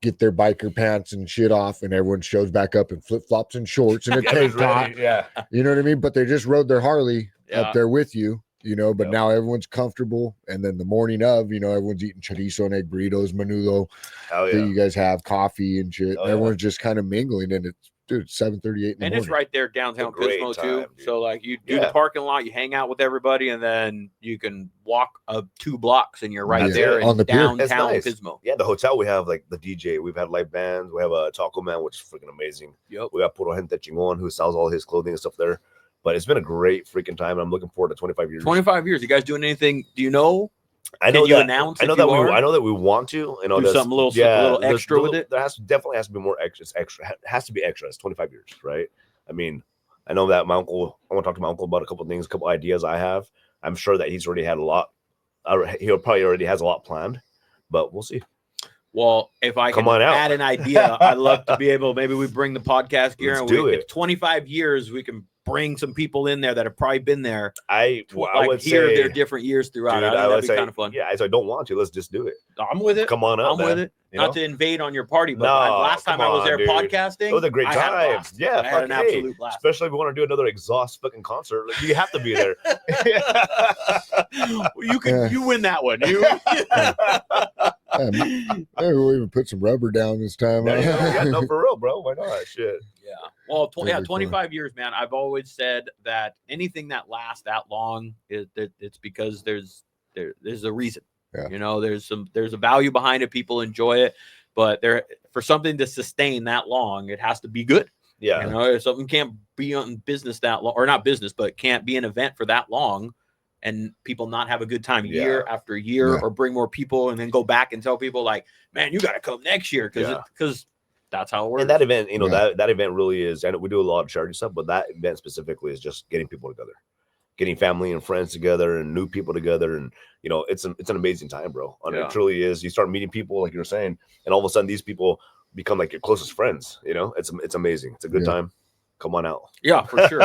get their biker pants and shit off, and everyone shows back up in flip flops and shorts and a tank Everybody's top. ready, yeah. You know what I mean? But they just rode their Harley Yeah. up there with you. You know, but Yep. now everyone's comfortable. And then the morning of, everyone's eating chorizo and egg burritos, menudo Hell that yeah. you guys have, coffee and shit. Oh, yeah. Everyone's just kind of mingling, and it's 7:38 in the And morning. it's right there downtown It's a great Pismo time, too. dude. So like you do Yeah. the parking lot, you hang out with everybody, and then you can walk 2 blocks and you're right That's there it. in On the pier. It's downtown nice. Pismo. Yeah, the hotel we have like the DJ. We've had live bands. We have a Taco Man, which is freaking amazing. Yep. We got Puro Gente Chingon, who sells all his clothing and stuff there. But it's been a great freaking time. I'm looking forward to 25 years. 25 years. You guys doing anything? Do you know? I know Can you that. announce I know if that you are? I know that we want to. You know, Do there's- something a little there's- extra with it? There definitely has to be more extra. It's extra. It has to be extra. It's 25 years, right? I mean, I know that my uncle. I want to talk to my uncle about a couple things, a couple ideas I have. I'm sure that he's already had a lot. He probably already has a lot planned, but we'll see. Well, if I Come can on out. add an idea, I'd love to be able. Maybe we bring the podcast gear, Let's and do if it. 25 years, we can bring some people in there that have probably been there. I Like would hear say, their different years throughout. dude, I I think would that'd be say, kind of fun. yeah. I don't want to. Let's just do it. I'm with it. Come on up. I'm with man. it. You Not know? to invade on your party, but No, last time come I was on, there dude. podcasting, Those are great I had a times. blast. Yeah, I had an fuck, hey. absolute blast. Especially if we want to do another exhaust fucking concert. Like, you have to be there. You can Yeah. you win that one. You Yeah, maybe we'll even put some rubber down this time. Yeah, yeah, no, for real, bro. Why not? Shit. Yeah. Well, That'd be fun. 25 years, man. I've always said that anything that lasts that long it's because there's a reason. Yeah. You know, there's a value behind it. People enjoy it, but for something to sustain that long, it has to be good. Yeah. You know, if something can't be on business that long, or not business, but can't be an event for that long, and people not have a good time year after year, Yeah. or bring more people, and then go back and tell people like, man, you got to come next year because that's how it works. And that event, you know, Yeah. that event really is, and we do a lot of charity stuff, but that event specifically is just getting people together, getting family and friends together and new people together. And, you know, it's an amazing time, bro. And Yeah. it truly is. You start meeting people, like you were saying, and all of a sudden these people become like your closest friends. You know, it's amazing. It's a good Yeah. time. Come on out. Yeah, for sure.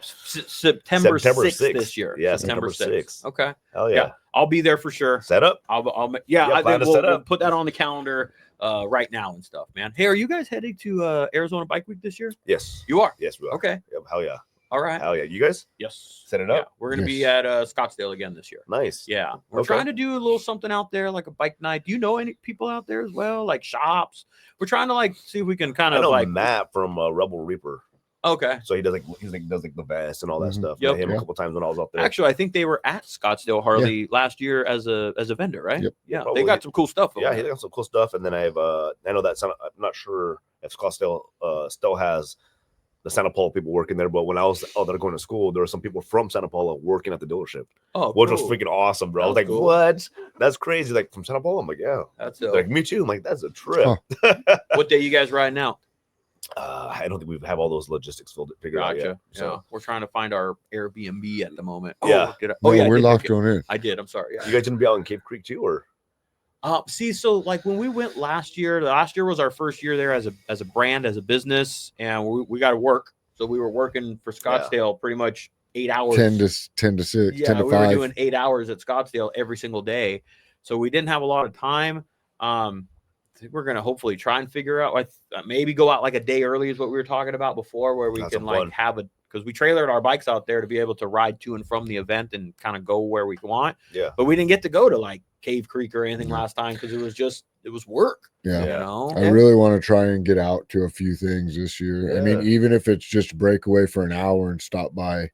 September 6th this year. Yeah, September September 6th. 6th. Okay. Hell Yeah. yeah. I'll be there for sure. Set up. I'll Yeah, plan to we'll set up. put that on the calendar right now and stuff, man. Hey, are you guys heading to Arizona Bike Week this year? Yes. You are. Yes, we are. Okay. Yep, hell yeah. All right. Hell yeah. You guys Yes. set it Yeah, up? we're gonna be Yes. at Scottsdale again this year. Nice. Yeah, we're Okay. trying to do a little something out there, like a bike night. Do you know any people out there as well, like shops? We're trying to like see if we can kind I of know like. Matt from Rebel Reaper. Okay. So he does like the vest and all that Mhm. stuff. Yep. Met him Yeah. a couple times when I was out there. Actually, I think they were at Scottsdale Harley last year as a vendor, right? Yep. Yeah, Probably. they got some cool stuff. over Yeah, he there. got some cool stuff. And then I have I know that I'm not sure if Scottsdale still has the Santa Paula people working there, but when I was out there going to school, there were some people from Santa Paula working at the dealership, Oh, which was cool. freaking awesome, bro. I was That's like, cool. what? That's crazy. Like from Santa Paula? I'm like, yeah. That's They're dope. like, me too. I'm like, that's a trip. Huh. What day you guys riding out? I don't think we have all those logistics figured out yet. Gotcha. So Yeah, we're trying to find our Airbnb at the moment. Yeah. Did I, No, yeah, I we're did locked pick it. on in. I did. I'm sorry. Yeah. you guys gonna be out in Cave Creek too, or See, so like when we went last year was our first year there as a brand, as a business, and we got to work. So we were working for Scottsdale pretty much 8 hours. 10 to 6, Yeah, 10 to we 5. were doing 8 hours at Scottsdale every single day. So we didn't have a lot of time. I think we're gonna hopefully try and figure out maybe go out like a day early is what we were talking about before, where we That's can some like fun. have because we trailered our bikes out there to be able to ride to and from the event and kind of go where we want. yeah. But we didn't get to go to like Cave Creek or anything last time because it was work. Yeah. You Yeah. know? I really want to try and get out to a few things this year. I mean, Yeah. even if it's just break away for an hour and stop by,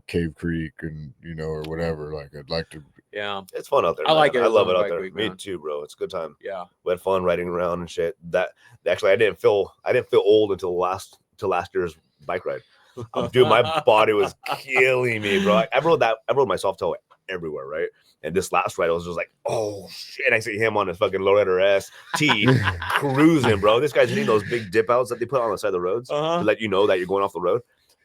Cave Creek and, or whatever. Like, I'd like to. Yeah. It's fun out there. I like man. I love it Arizona out Bike there. Week, Me man. too, bro. It's a good time. Yeah. We had fun riding around and shit. That actually, I didn't feel old until last year's bike ride. Dude, my body was killing me, bro. I rode my Softail everywhere, right? And this last ride, I was just like, oh shit! I see him on his fucking Lowrider ST cruising, bro. This guy's hitting those big dip outs that they put on the side of the roads to let you know that you're going off the road.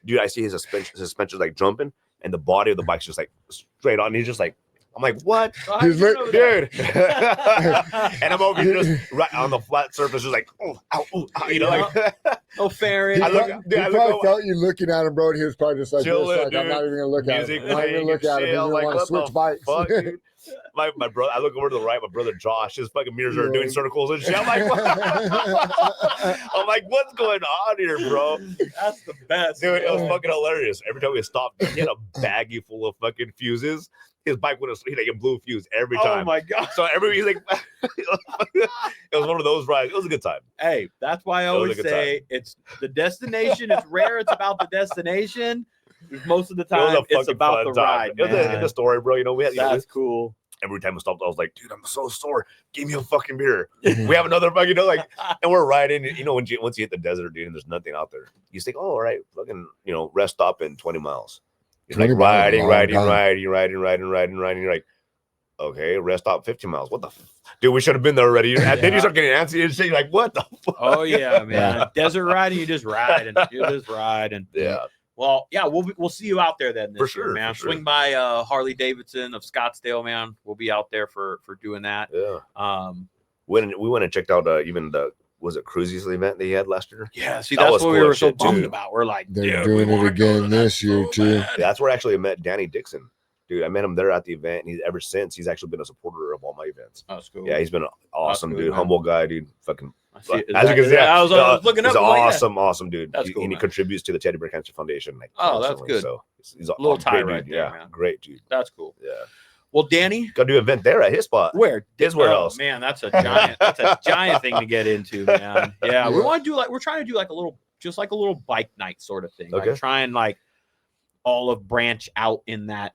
Dude, I see his suspension like jumping, and the body of the bike's just like straight on. He's just like, I'm like, what? He's Dude. And I'm over here just right on the flat surface, just like, oh, ow, oh, ow, like, Oh, fair. He I look- probably, dude, he I look probably over- felt you looking at him, bro. And he was probably just like, Chilling, this, like I'm dude. not even gonna look at Music him. I'm not even playing gonna look and at him. shit. He I was didn't like, want to what switch the bikes. fuck, dude? My brother, I look over to the right, my brother Josh, his fucking mirrors are doing circles and shit. I'm like, I'm like, what's going on here, bro? That's the best. Dude, it was fucking hilarious. Every time we stopped, he had a baggie full of fucking fuses. His bike would have like a blue fuse every time. Oh my god. So he's like, it was one of those rides. It was a good time. Hey, that's why I That was a always good say it's the destination. It's rare. It's about the destination. Most of the It was time, a it's about about the time. ride. It was in Man. the story, bro. We had That's cool. every time we stopped, I was like, dude, I'm so sore. Give me a fucking beer. We have another fucking, and we're riding. Once you hit the desert, dude, and there's nothing out there, you think, oh, all right, fucking, rest stop in 20 miles. You're like 20 miles is a long riding. time. You're like, okay, rest stop 50 miles. What the dude? We should have been there already. And then you start getting antsy and shit. You're like, what the fuck? Oh yeah, man. Desert riding, you just ride and Yeah. Well, yeah, we'll see you out there then this For year, sure, man. for sure. Swing by Harley-Davidson of Scottsdale, man. We'll be out there for doing that. Yeah. We went and checked out even was it Cruisy's event that he had last year? Yeah, see, That that's was what we cool were as so shit, bummed too. about. We're like, They're dude, doing we it wanna go again to that this year, so too. bad. That's where I actually met Danny Dixon. Dude, I met him there at the event, and ever since he's actually been a supporter of all my events. That's cool. Yeah, he's been an awesome good, dude, man. humble guy, dude. Fucking I see it. Is as you that- can is see, that- I was looking up. he's an I'm like, yeah. awesome dude. That's cool, and he man. contributes to the Teddy Bear Cancer Foundation. Like, Oh, that's constantly. good. So he's a Little great tie dude. right there, Yeah, man. great dude. That's cool. Yeah, Well, Danny, got to do an event there at his spot. where Where oh, else? Man, that's a giant thing to get into, man. Yeah, we Yeah. want to do we're trying to do like a little bike night sort of thing. Okay. Like try and all of branch out in that,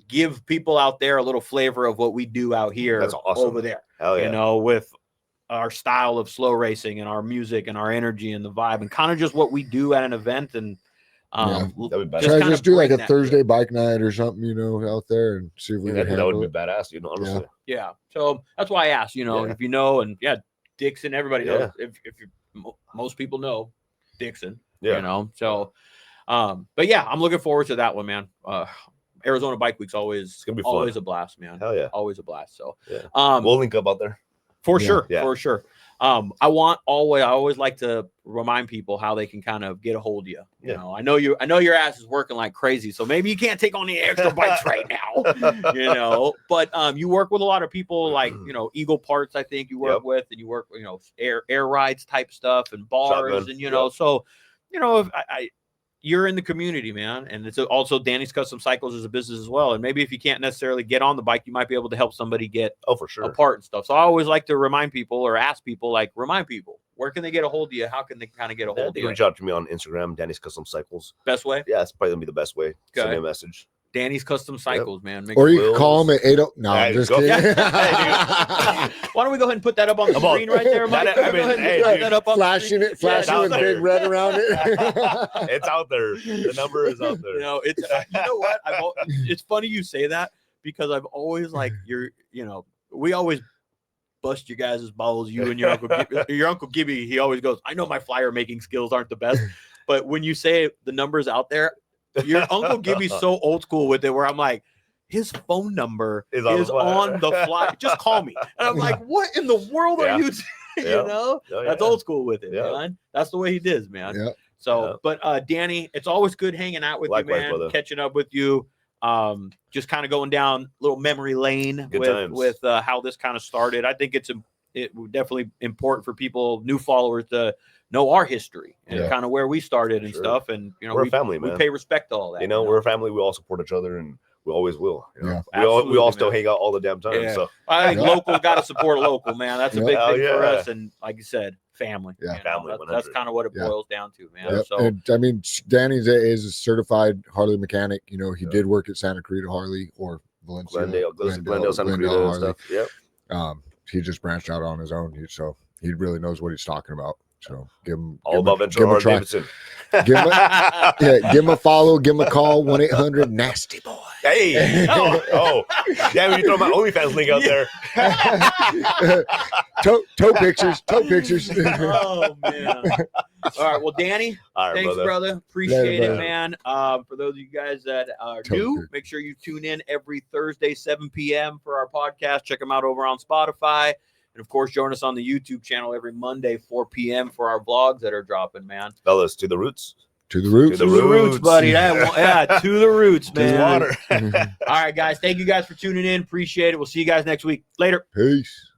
give people out there a little flavor of what we do out here. That's awesome. Over there. Hell yeah. With our style of slow racing and our music and our energy and the vibe and kind of just what we do at an event and That'd be better. Try to kinda just do like bring a that- Thursday bike night or something, out there and see if we can That handle would it. be badass, honestly. Yeah. So that's why I asked, Yeah. if you know, and Dixon, everybody knows Yeah. if most people know Dixon, Yeah. so, but yeah, I'm looking forward to that one, man. Arizona Bike Week's always gonna be fun. always a blast, man. Hell yeah. Always a blast. So, Yeah. um, We'll link up out there. for Yeah. sure, Yeah. for sure. I always like to remind people how they can kind of get a hold of you. You Yeah. know, I know your ass is working like crazy, so maybe you can't take on the extra bikes right now, but you work with a lot of people like, Eagle Parts, I think you work Yep. with, and you work, air rides type stuff and bars Shotgun. and, Yep. so, if you're in the community, man. And it's also Danny's Custom Cycles is a business as well. And maybe if you can't necessarily get on the bike, you might be able to help somebody get Oh, for sure. a part and stuff. So I always like to remind people or ask people, remind people, where can they get a hold of you? How can they kind of get a Yeah, hold they of can you? reach out to me on Instagram, Danny's Custom Cycles. Best way? Yeah, that's probably gonna be the best way. Send Okay. me a message. Danny's Custom Cycles, man. Make Or sure- you can call them at 80. No, Yeah, I'm just go- kidding. Why don't we go ahead and put that up on the Come on. screen right there, Mike? That- Go I mean, ahead and hey, put dude. that up on the flashing screen. it, flashing out with there. big red around it. It's out there. The number is out there. It's you know what? It's funny you say that because I've always we always bust your guys' balls. You and your Uncle Gibby, he always goes, I know my flyer making skills aren't the best, but when you say the numbers out there, your Uncle Gibby's so old school with it where I'm like, his phone number is on the flyer. Just call me. And I'm like, what in the world are you you know? That's old school with it, man. That's the way he does, man. Yeah. So, but Danny, it's always good hanging out with Likewise, you, man, brother. catching up with you. Just kind of going down a little memory lane with how this kind of started. I think it's definitely important for people, new followers, to know our history and kind of where we started and stuff. And you know, we're a family, man. We pay respect to all that. You know, we're a family. We all support each other, and we always will. You know? Yeah, we all still hang out all the damn time. Yeah. So I think local got to support local, man. That's a big thing for us. And like you said, family. Yeah, you know, family. that's kind of what it boils down to, man. Yep. So And, I mean, Danny is a certified Harley mechanic. You know, he did work at Santa Clarita Harley or Valencia, Glendale, Santa Clarita and stuff. Yep. He just branched out on his own, so he really knows what he's talking about. So give him about Ventura, Harley-Davidson. Give him a follow, give him a call, 1-800-NASTY BOY. Hey, oh, yeah, when you throw my OnlyFans link out there. toe pictures. Oh man. All right, well, Danny, thanks, brother. Appreciate it, man. For those of you guys that are new, make sure you tune in every Thursday, 7 p.m. for our podcast. Check them out over on Spotify. And of course, join us on the YouTube channel every Monday, 4 p.m. for our vlogs that are dropping, man. Fellas, to the roots. To the roots. To the roots, buddy. Yeah, to the roots, man. To the water. All right, guys. Thank you guys for tuning in. Appreciate it. We'll see you guys next week. Later. Peace.